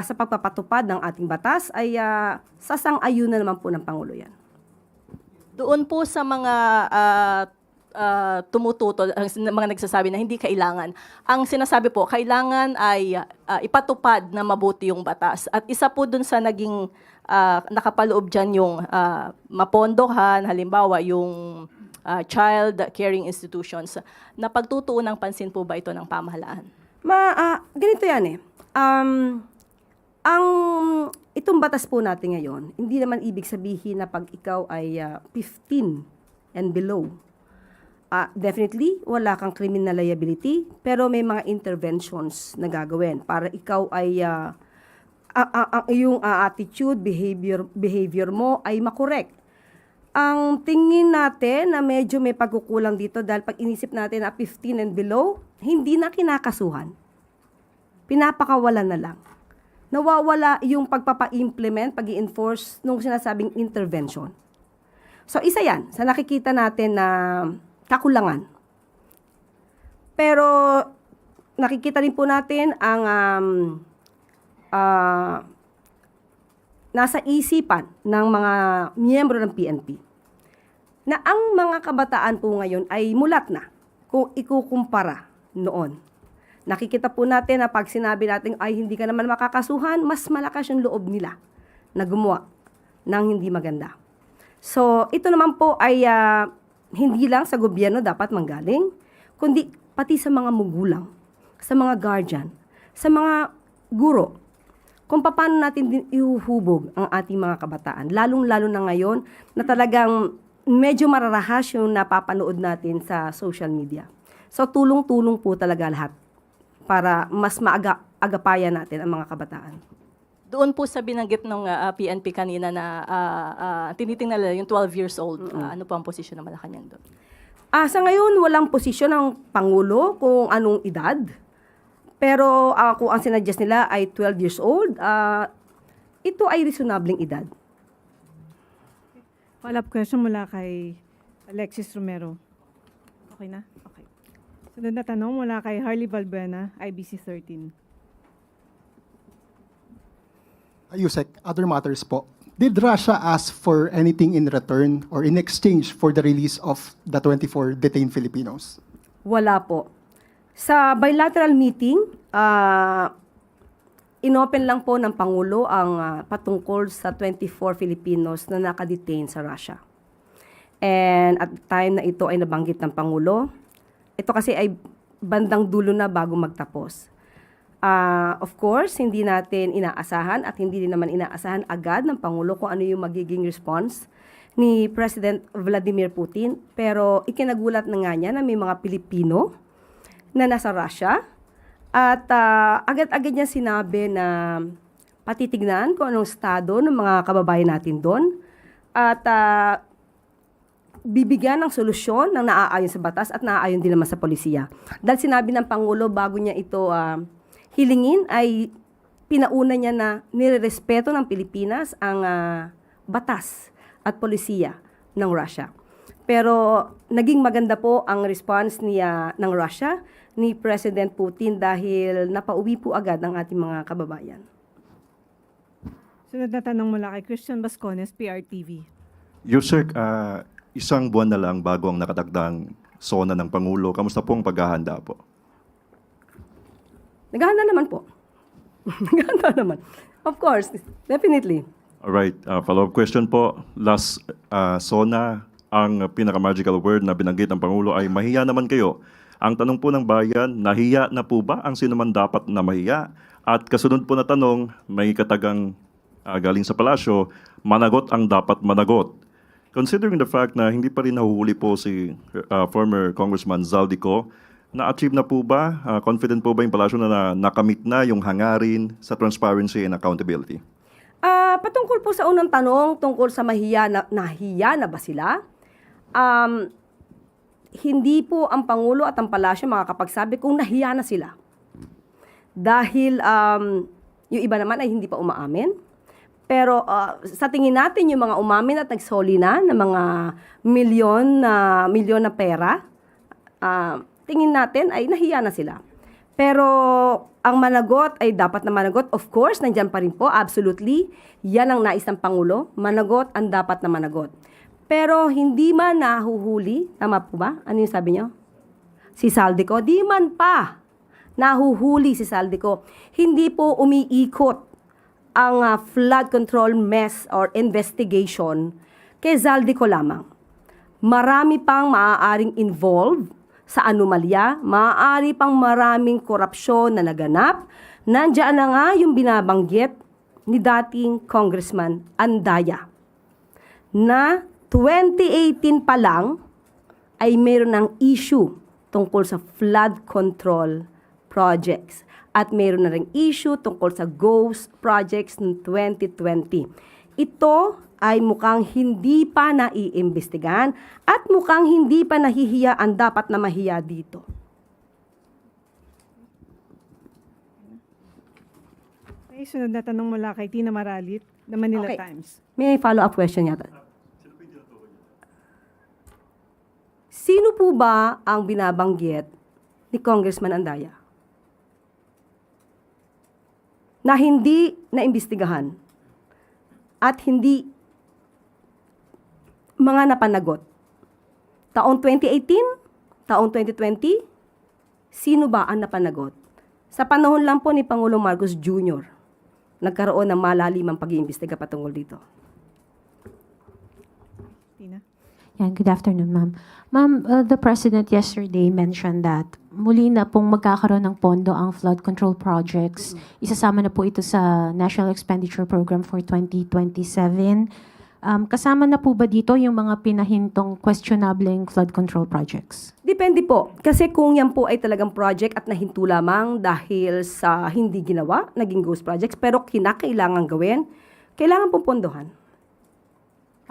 sa pagpapatupad ng ating batas ay sasang-ayunan naman po ng Pangulo yan. Doon po sa mga tumututol, mga nagsasabi na hindi kailangan. Ang sinasabi po, kailangan ay ipatupad na mabuti yung batas. At isa po dun sa naging nakapaloob dyan yung mapondohan, halimbawa yung child caring institutions. Na pagtutuon ng pansin po ba ito ng pamahalaan? Ganito yan eh. Itong batas po natin ngayon, hindi naman ibig sabihin na pag ikaw ay 15 and below, definitely, wala kang criminal liability, pero may mga interventions na gagawin para ikaw ay ang iyong attitude, behavior mo ay makorek. Ang tingin natin na medyo may pagkukulang dito dahil pag inisip natin na 15 and below, hindi na kinakasuhan. Pinapakawalan na lang. Nawawala yung pagpapa-implement, pag-i-enforce nung sinasabing intervention. So isa yan sa nakikita natin na kakulangan. Pero nakikita rin po natin ang nasa isipan ng mga miyembro ng PNP na ang mga kabataan po ngayon ay mulat na kung ikukumpara noon. Nakikita po natin na pag sinabi natin ay hindi ka naman makakasuhan, mas malakas yung loob nila na gumawa ng hindi maganda. So ito naman po ay hindi lang sa gobyerno dapat manggaling, kundi pati sa mga magulang, sa mga guardian, sa mga guro, kung paano natin din ihuhubog ang ating mga kabataan. Lalong-lalo na ngayon na talagang medyo mararahas yung napapanood natin sa social media. So tulong-tulong po talaga lahat para mas agapayan natin ang mga kabataan. Doon po sa binanggit ng PNP kanina na tinitingnan nila yung 12 years old, ano po ang posisyon ng Malacanang doon? Sa ngayon, walang posisyon ng Pangulo kung anong edad. Pero kung ang sinuggest nila ay 12 years old, ito ay reasonabling edad. Follow-up question mula kay Alexis Romero. Okay na? Okay. Sunod na tanong mula kay Harley Valbuena, IBC 13. Yusek, other matters po. Did Russia ask for anything in return or in exchange for the release of the 24 detained Filipinos? Wala po. Sa bilateral meeting, inopen lang po ng Pangulo ang patungkol sa 24 Filipinos na nakadetain sa Russia. And at the time na ito ay nabanggit ng Pangulo, ito kasi ay bandang dulo na bago magtapos. Of course, hindi natin inaasahan at hindi din naman inaasahan agad ng Pangulo kung ano yung magiging response ni President Vladimir Putin. Pero ikinagulat na nga niya na may mga Pilipino na nasa Russia at agad-agad niya sinabi na patitignan kung anong estado ng mga kababayan natin doon at bibigyan ng solusyon ng naaayon sa batas at naaayon din naman sa polisiya. Dahil sinabi ng Pangulo bago niya ito hilingin ay pinauna niya na nirerespeto ng Pilipinas ang batas at polisiya ng Russia. Pero naging maganda po ang response ng Russia ni President Putin dahil napauwi po agad ang ating mga kababayan. Sunod na tanong mula kay Christian Bascones, PRTV. Yusek, isang buwan na lang bago ang nakatagdang SONA ng Pangulo. Kamusta po ang paghahanda po? Naghahanda naman po. Naghahanda naman. Of course, definitely. Alright, follow-up question po. Last SONA, ang pinaka-magical word na binanggit ng Pangulo ay mahiya naman kayo. Ang tanong po ng bayan, nahiya na po ba ang sino man dapat na mahiya? At kasunod po na tanong, may katagang galing sa palasyo, managot ang dapat managot. Considering the fact na hindi pa rin nahuhuli po si former Congressman Zaldico, na-achieve na po ba, confident po ba yung palasyo na nakamit na yung hangarin sa transparency and accountability? Patungkol po sa unang tanong, tungkol sa nahiya na ba sila? Hindi po ang Pangulo at ang palasyo makakapagsabi kung nahiya na sila. Dahil yung iba naman ay hindi pa umaamin. Pero sa tingin natin, yung mga umamin at nagsoli na ng mga milyon na pera, tingin natin ay nahiya na sila. Pero ang managot ay dapat na managot. Of course, nandyan pa rin po, absolutely. Yan ang nais ng Pangulo. Managot ang dapat na managot. Pero hindi man nahuhuli, tama po ba? Ano yung sabi niyo? Si Zaldico, di man pa nahuhuli si Zaldico. Hindi po umiikot ang flood control mess or investigation kay Zaldico lamang. Marami pang maaaring involved sa anomalya, maaari pang maraming korupsyon na naganap. Nandiyan na nga yung binabanggit ni dating Congressman Andaya na 2018 pa lang ay mayroon ng issue tungkol sa flood control projects at mayroon na ring issue tungkol sa ghost projects ng 2020. Ito ay mukhang hindi pa naiimbestigahan at mukhang hindi pa nahihiya ang dapat na mahiya dito. Okay, sunod na tanong mula kay Tina Maralit, The Manila Okay. Times. May follow-up question yata. Sino po ba ang binabanggit ni Congressman Andaya na hindi naimbestigahan at hindi mga napanagot? Taong 2018, taong 2020, sino ba ang napanagot? Sa panahon lang po ni Pangulong Marcos Jr., nagkaroon ng malalimang pag-iimbestiga patungkol dito. Tina? Yeah, good afternoon, ma'am. Ma'am, the President yesterday mentioned that muli na pong magkakaroon ng pondo ang flood control projects. Isasama na po ito sa National Expenditure Program for 2027. Kasama na po ba dito yung mga pinahintong questionableng flood control projects? Depende po. Kasi kung yan po ay talagang project at nahinto lamang dahil sa hindi ginawa, naging ghost projects, pero kinakailangan gawin, kailangan pong pondohan.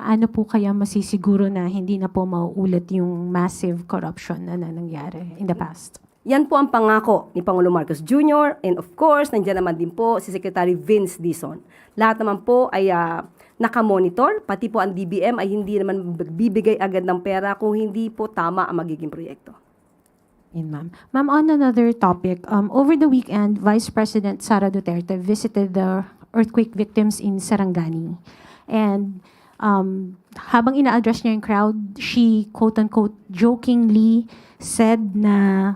Ano po kaya masisiguro na hindi na po mauulit yung massive corruption na nangyari in the past? Yan po ang pangako ni Pangulo Marcos Jr. And of course, nandiyan naman din po si Secretary Vince Dizon. Lahat naman po ay nakamonitor, pati po ang DBM ay hindi naman bibigay agad ng pera kung hindi po tama ang magiging proyekto. Yun, ma'am. Ma'am, on another topic, over the weekend, Vice President Sara Duterte visited the earthquake victims in Sarangani. And habang ina-address niya yung crowd, she quote-unquote jokingly said na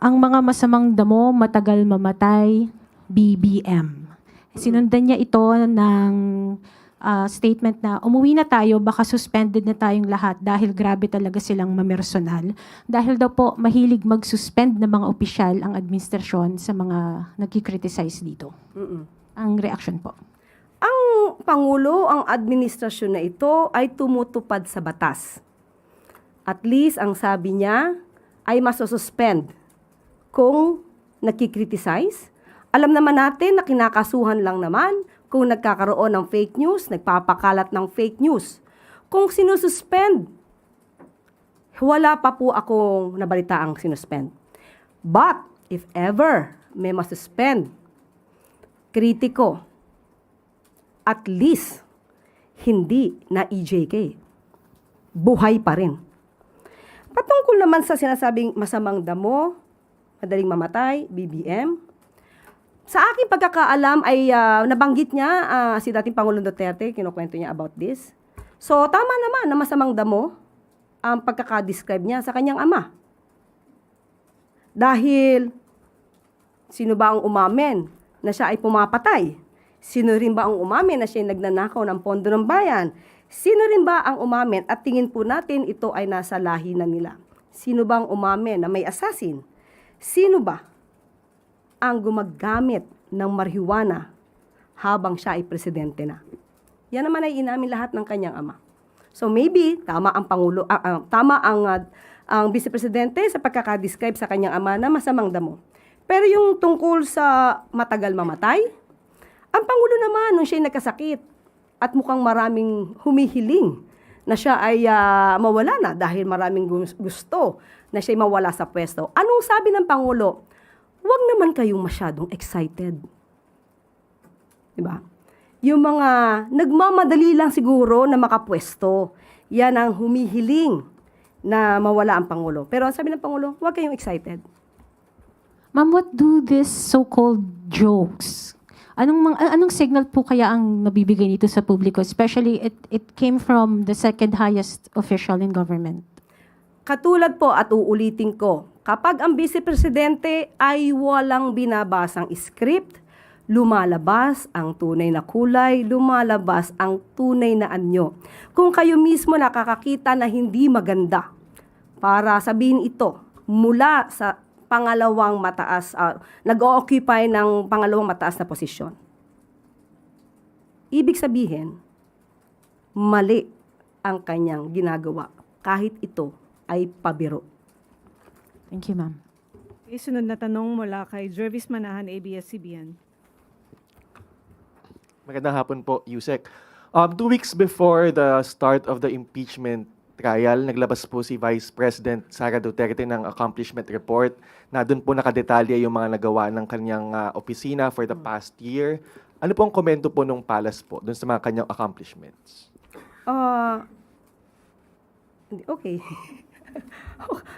ang mga masamang damo matagal mamatay, BBM. Sinundan niya ito ng statement na umuwi na tayo, baka suspended na tayong lahat dahil grabe talaga silang mamersonal. Dahil daw po mahilig mag-suspend ng mga opisyal ang administrasyon sa mga nagkikriticize dito. Ang reaction po. Ang Pangulo, ang administrasyon na ito ay tumutupad sa batas. At least, ang sabi niya ay masususpend kung nakikriticize. Alam naman natin na kinakasuhan lang naman kung nagkakaroon ng fake news, nagpapakalat ng fake news. Kung sinususpend, wala pa po akong nabalitaang sinuspend. But, if ever may masuspend, kritiko, at least, hindi na EJK. Buhay pa rin. Patungkol naman sa sinasabing masamang damo, madaling mamatay, BBM, sa aking pagkakaalam ay nabanggit niya si dating Pangulong Duterte, kinukwento niya about this. So, tama naman na masamang damo ang pagkakadescribe niya sa kanyang ama. Dahil, sino ba ang umamin na siya ay pumapatay? Sino rin ba ang umamin na siya ay nagnanakaw ng pondo ng bayan? Sino rin ba ang umamin at tingin po natin ito ay nasa lahi na nila? Sino ba ang umamin na may assassin? Sino ba ang gumagamit ng marijuana habang siya ay presidente na? Yan naman ay inamin lahat ng kanyang ama. So maybe tama ang pangulo, tama ang vice presidente sa pagkaka-describe sa kanyang ama na masamang damo. Pero yung tungkol sa matagal mamatay, ang pangulo naman nung siya ay nagkasakit at mukhang maraming humihiling na siya ay mawala na dahil maraming gusto na siya ay mawala sa pwesto. Anong sabi ng pangulo? Huwag naman kayong masyadong excited. Diba? Yung mga nagmamadali lang siguro na makapwesto, yan ang humihiling na mawala ang Pangulo. Pero ang sabi ng Pangulo, huwag kayong excited. Ma'am, what do these so-called jokes? Anong signal po kaya ang nabibigay nito sa publiko? Especially, it came from the second highest official in government. Katulad po at uulitin ko, kapag ang Vice Presidente ay walang binabasang script, lumalabas ang tunay na kulay, lumalabas ang tunay na anyo. Kung kayo mismo nakakakita na hindi maganda, para sabihin ito, mula sa pangalawang mataas, nag-occupy ng pangalawang mataas na posisyon. Ibig sabihin, mali ang kanyang ginagawa, kahit ito ay pabiro. Thank you, ma'am. Sunod na tanong mula kay Jervis Manahan, ABS-CBN. Magandang hapon po, Yusek. 2 weeks before the start of the impeachment trial, naglabas po si Vice President Sara Duterte ng accomplishment report na doon po nakadetalya yung mga nagawa ng kanyang opisina for the past year. Ano po ang komento po nung palace po doon sa mga kanyang accomplishments? Okay.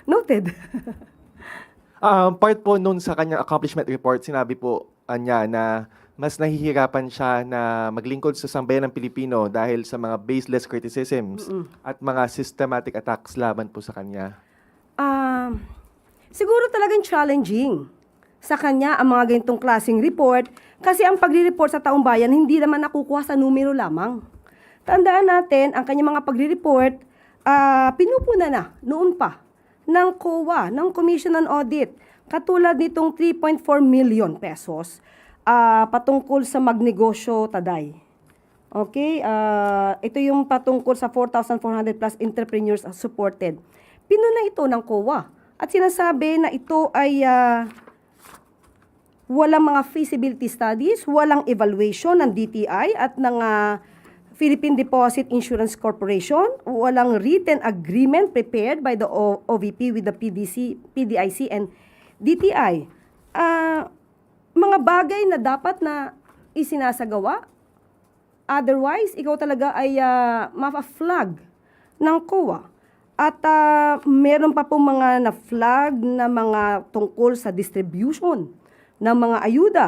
Noted. Part po noon sa kanyang accomplishment report, sinabi po niya na mas nahihirapan siya na maglingkod sa sambayan ng Pilipino dahil sa mga baseless criticisms at mga systematic attacks laban po sa kanya. Siguro talagang challenging sa kanya ang mga ganitong klaseng report kasi ang pagre-report sa taong bayan hindi naman nakukuha sa numero lamang. Tandaan natin, ang kanyang mga pagre-report, pinupuna na noon pa ng COA, ng Commission on Audit, katulad nitong 3.4 million pesos patungkol sa magnegosyo Taday. Okay, ito yung patungkol sa 4,400 plus entrepreneurs supported. Pinuna ito ng COA at sinasabi na ito ay walang mga feasibility studies, walang evaluation ng DTI at ng Philippine Deposit Insurance Corporation, walang written agreement prepared by the OVP with the PDIC and DTI. Mga bagay na dapat na isinasagawa, otherwise, ikaw talaga ay mapa-flag ng COA. At meron pa po mga na-flag na mga tungkol sa distribution ng mga ayuda.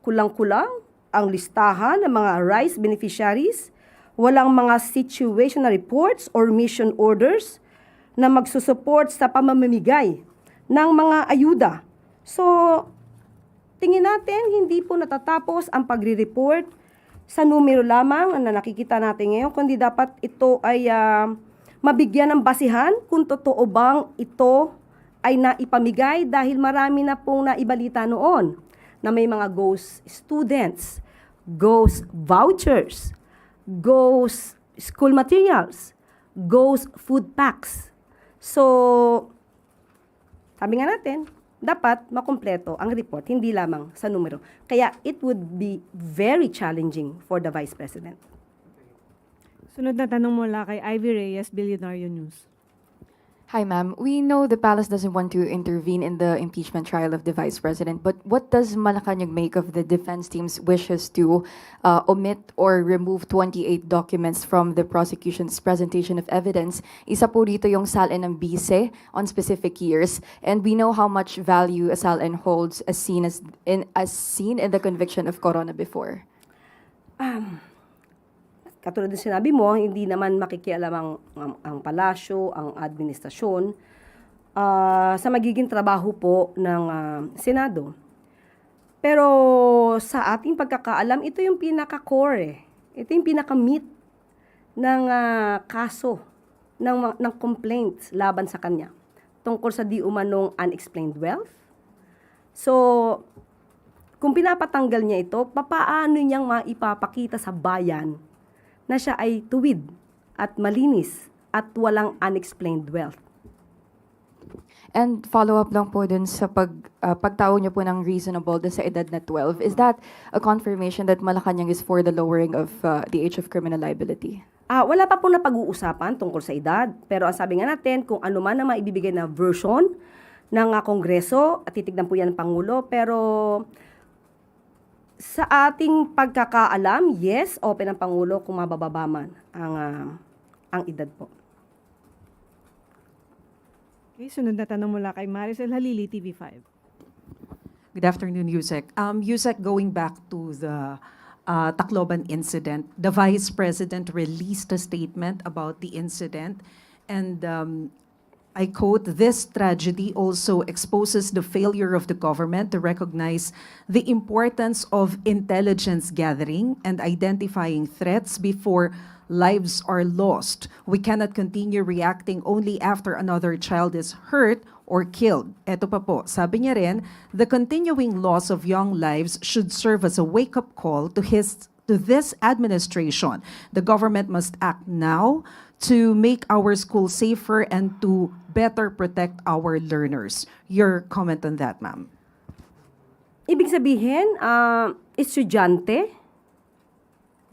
Kulang-kulang ang listahan ng mga rice beneficiaries, walang mga situational reports or mission orders na magsusupport sa pamamimigay ng mga ayuda. So, tingin natin, hindi po natatapos ang pagre-report sa numero lamang na nakikita natin ngayon, kundi dapat ito ay mabigyan ng basihan kung totoo bang ito ay naipamigay dahil marami na pong naibalita noon na may mga ghost students, ghost vouchers, ghost school materials, ghost food packs. So, sabi nga natin, dapat makumpleto ang report, hindi lamang sa numero. Kaya it would be very challenging for the Vice President. Sunod na tanong mula kay Ivy Reyes, Billionaire News. Hi, ma'am. We know the palace doesn't want to intervene in the impeachment trial of the vice president, but what does Malacanang make of the defense team's wishes to omit or remove 28 documents from the prosecution's presentation of evidence? Isa po dito yung SALN ng bise on specific years, and we know how much value a SALN holds as seen in the conviction of Corona before. Katulad ng sinabi mo, hindi naman makikialam ang palasyo, ang administrasyon sa magiging trabaho po ng Senado. Pero sa ating pagkakaalam, ito yung pinaka-core. Ito yung pinaka-meat ng kaso, ng complaints laban sa kanya tungkol sa di umanong unexplained wealth. So, kung pinapatanggal niya ito, papaano niyang maipapakita sa bayan na siya ay tuwid at malinis at walang unexplained wealth? And follow-up lang po dun sa pagtawag niyo po ng reasonable dun sa edad na 12. Is that a confirmation that Malacanang is for the lowering of the age of criminal liability? Wala pa po na pag-uusapan tungkol sa edad. Pero ang sabi nga natin, kung ano man na maibibigay na version ng Kongreso, at titignan po yan ng Pangulo. Pero sa ating pagkakaalam, yes, open ang Pangulo kung mabababa man ang edad po. Okay, sunod na tanong mula kay Maricel Halili, TV5. Good afternoon, Yusek. Yusek, going back to the Tacloban incident, the Vice President released a statement about the incident, and I quote, "This tragedy also exposes the failure of the government to recognize the importance of intelligence gathering and identifying threats before lives are lost. We cannot continue reacting only after another child is hurt or killed." Eto pa po, sabi niya rin, "The continuing loss of young lives should serve as a wake-up call to this administration. The government must act now to make our schools safer and to better protect our learners." Your comment on that, ma'am? Ibig sabihin, estudyante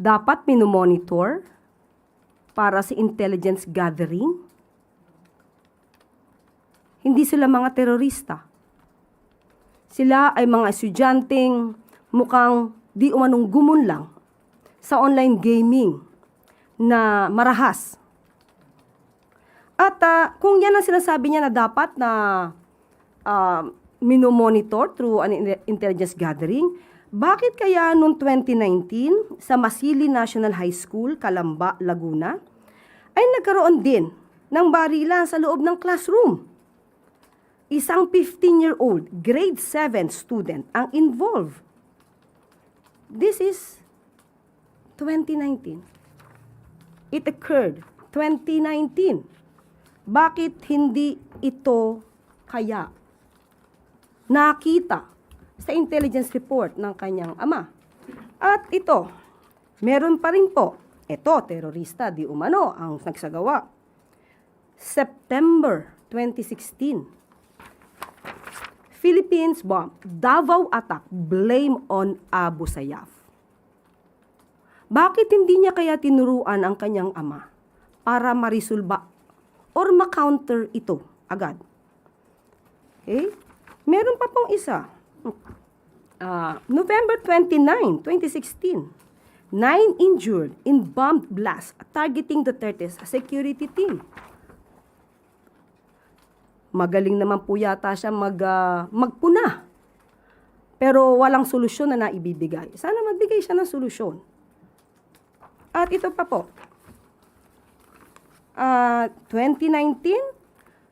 dapat minomonitor para sa intelligence gathering. Hindi sila mga terorista. Sila ay mga estudyanteng mukhang di umanong gumunlang sa online gaming na marahas. At kung yan ang sinasabi niya na dapat na minomonitor through an intelligence gathering, bakit kaya noong 2019 sa Masili National High School, Calamba, Laguna, ay nagkaroon din ng barilan sa loob ng classroom? Isang 15-year-old, grade 7 student ang involved. This is 2019. It occurred 2019. Bakit hindi ito kaya nakita sa intelligence report ng kanyang ama? At ito, Meron pa rin po, terorista di umano ang nagsagawa. September 2016, Philippines bomb, Davao attack, blame on Abu Sayyaf. Bakit hindi niya kaya tinuruan ang kanyang ama para marisulba or ma-counter ito agad? Okay? Meron pa pong isa. November 29, 2016, 9 injured in bomb blast targeting Duterte's security team. Magaling naman po yata siya magpuna. Pero walang solusyon na naibibigay. Sana magbigay siya ng solusyon. At ito pa po. 2019,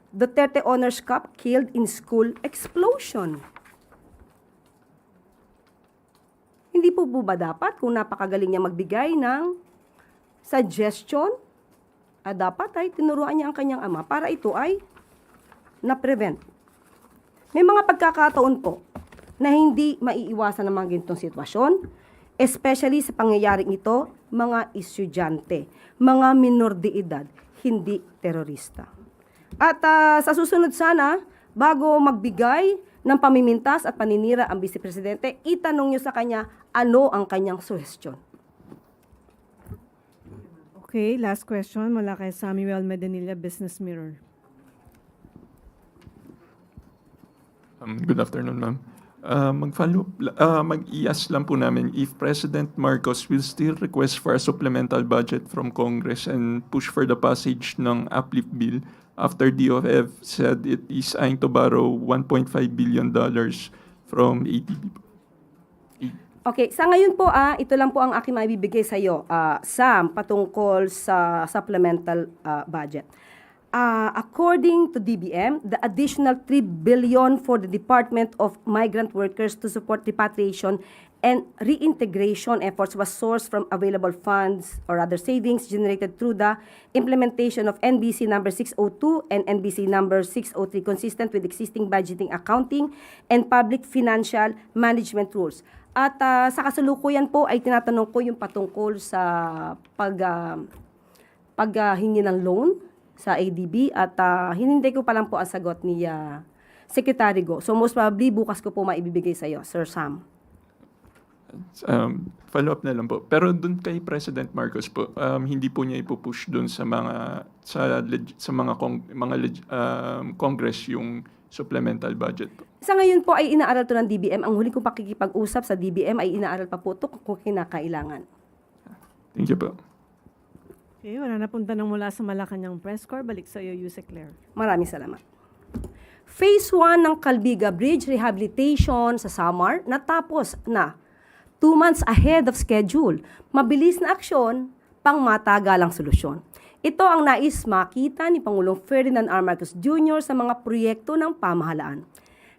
Duterte Honors Cup killed in school explosion. Hindi po ba dapat kung napakagaling niya magbigay ng suggestion, dapat ay tinuruan niya ang kanyang ama para ito ay na-prevent. May mga pagkakataon po na hindi maiiwasan ng mga ganitong sitwasyon, especially sa pangyayaring ito, mga estudyante, mga minor de edad, hindi terorista. At sa susunod sana, bago magbigay ng pamimintas at paninira ang Vice Presidente, itanong niyo sa kanya ano ang kanyang suhestyon. Okay, last question mula kay Samuel Medanilla, Business Mirror. Good afternoon, ma'am. Mag-i-ask lang po namin if President Marcos will still request for a supplemental budget from Congress and push for the passage ng uplift bill after DOF said it is eyeing to borrow $1.5 billion from ATB. Okay, sa ngayon po, ito lang po ang aking maibibigay sa iyo, Sam, patungkol sa supplemental budget. According to DBM, the additional $3 billion for the Department of Migrant Workers to support repatriation and reintegration efforts was sourced from available funds or other savings generated through the implementation of NBC number 602 and NBC number 603 consistent with existing budgeting, accounting, and public financial management rules. At sa kasalukuyan po ay tinatanong ko yung patungkol sa paghingi ng loan sa ADB at hinintay ko pa lang po ang sagot ni Secretary Go. So most probably bukas ko po maibibigay sa iyo, Sir Sam. Follow up na lang po. Pero dun kay President Marcos po, hindi po niya ipupush dun sa mga Congress yung supplemental budget po. Sa ngayon po ay inaaral to ng DBM. Ang huli kong pakikipag-usap sa DBM ay inaaral pa po ito kung kinakailangan. Thank you po. Okay, wala na pong tanong mula sa Malacanang Press Corps. Balik sa iyo, Yusek Claire. Maraming salamat. Phase 1 ng Calbiga Bridge Rehabilitation sa Samar natapos na 2 months ahead of schedule. Mabilis na aksyon, pang matagalang solusyon. Ito ang nais makita ni Pangulong Ferdinand R. Marcos Jr. sa mga proyekto ng pamahalaan.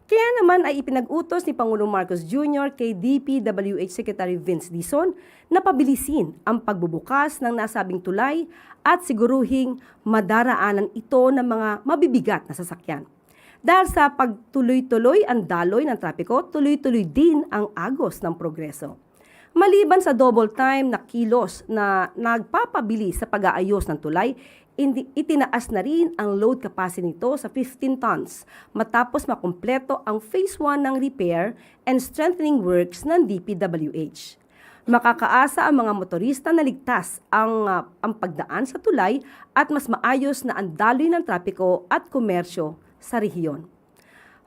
Kaya naman ay ipinag-utos ni Pangulong Marcos Jr. kay DPWH Secretary Vince Dizon na pabilisin ang pagbubukas ng nasabing tulay at siguruhing madaraanan ito ng mga mabibigat na sasakyan. Dahil sa pagtuloy-tuloy ang daloy ng trapiko, tuloy-tuloy din ang agos ng progreso. Maliban sa double time na kilos na nagpapabilis sa pag-aayos ng tulay, itinaas na rin ang load capacity nito sa 15 tons matapos makumpleto ang phase 1 ng repair and strengthening works ng DPWH. Makakaasa ang mga motorista na ligtas ang pagdaan sa tulay at mas maayos na ang daloy ng trapiko at komersyo sa rehiyon.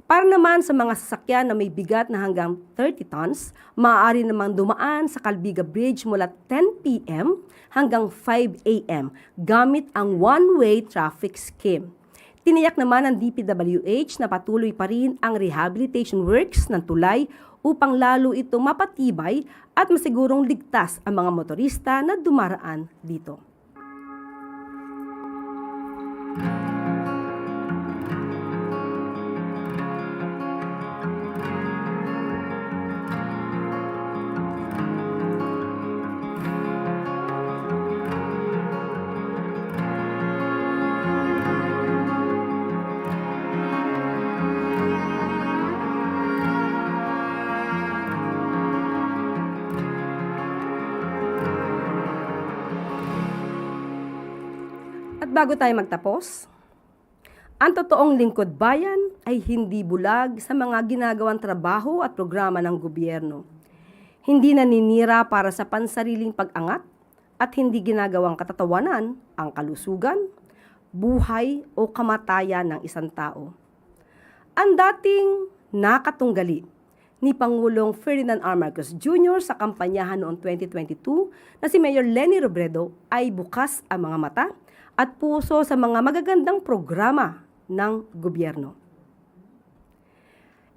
Para naman sa mga sasakyan na may bigat na hanggang 30 tons, maaari namang dumaan sa Calbiga Bridge mula 10 p.m. hanggang 5 a.m. gamit ang one-way traffic scheme. Tiniyak naman ng DPWH na patuloy pa rin ang rehabilitation works ng tulay upang lalo itong mapatibay at masigurong ligtas ang mga motorista na dumaraan dito. At bago tayo magtapos, ang totoong lingkod bayan ay hindi bulag sa mga ginagawang trabaho at programa ng gobyerno. Hindi naninira para sa pansariling pag-angat at hindi ginagawang katatawanan ang kalusugan, buhay o kamatayan ng isang tao. Ang dating nakatunggali ni Pangulong Ferdinand R. Marcos Jr. sa kampanyahan noong 2022 na si Mayor Leni Robredo ay bukas ang mga mata at puso sa mga magagandang programa ng gobyerno.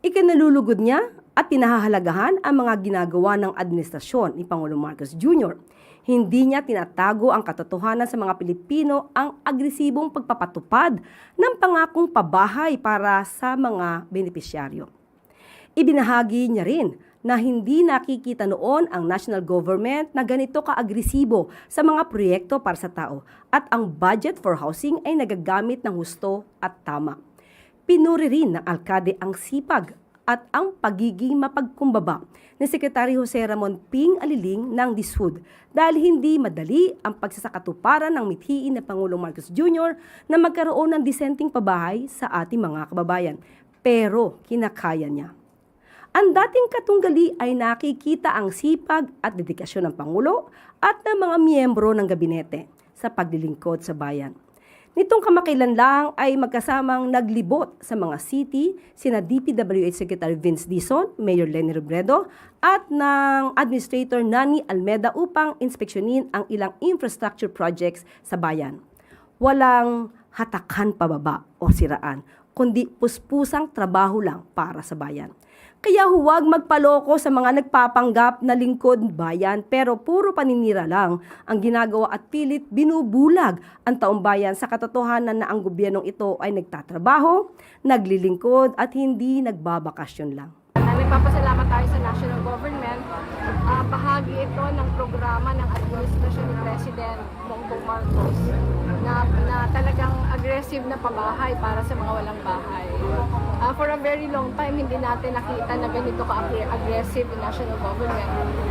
Ikinalulugod niya at pinahahalagahan ang mga ginagawa ng administrasyon ni Pangulong Marcos Jr. Hindi niya tinatago ang katotohanan sa mga Pilipino ang agresibong pagpapatupad ng pangakong pabahay para sa mga benepisyaryo. Ibinahagi niya rin na hindi nakikita noon ang national government na ganito ka-agresibo sa mga proyekto para sa tao at ang budget for housing ay nagagamit ng husto at tama. Pinuri rin ng alkade ang sipag at ang pagiging mapagkumbaba ni Secretary Jose Ramon Ping Aliling ng DSUD dahil hindi madali ang pagsasakatuparan ng mithiin na Pangulong Marcos Jr. na magkaroon ng disenteng pabahay sa ating mga kababayan. Pero kinakaya niya. Ang dating katunggali ay nakikita ang sipag at dedikasyon ng Pangulo at ng mga miyembro ng gabinete sa paglilingkod sa bayan. Nitong kamakailan lang ay magkasamang naglibot sa mga city sina DPWH Secretary Vince Dizon, Mayor Leni Robredo at ng Administrator Nani Almeda upang inspeksyonin ang ilang infrastructure projects sa bayan. Walang hatakan pababa o siraan, kundi puspusang trabaho lang para sa bayan. Kaya huwag magpaloko sa mga nagpapanggap na lingkod bayan pero puro paninira lang ang ginagawa at pilit binubulag ang taong bayan sa katotohanan na ang gobyernong ito ay nagtatrabaho, naglilingkod at hindi nagbabakasyon lang. Nagpapasalamat tayo sa national government. Bahagi ito ng programa ng administrasyon ni President Bongbong Marcos na talagang aggressive na pabahay para sa mga walang bahay. For a very long time, hindi natin nakita na ganito ka-aggressive yung national government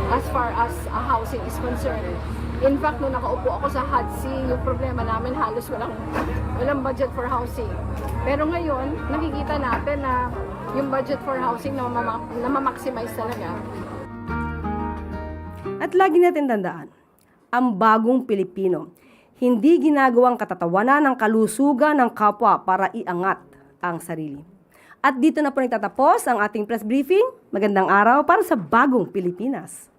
as far as housing is concerned. In fact, nung nakaupo ako sa HUD-C, yung problema namin halos walang budget for housing. Pero ngayon, nakikita natin na yung budget for housing na ma-maximize talaga. At lagi natin tandaan, ang bagong Pilipino, hindi ginagawang katatawanan ng kalusugan ng kapwa para iangat ang sarili. At dito na po nagtatapos ang ating press briefing. Magandang araw para sa bagong Pilipinas.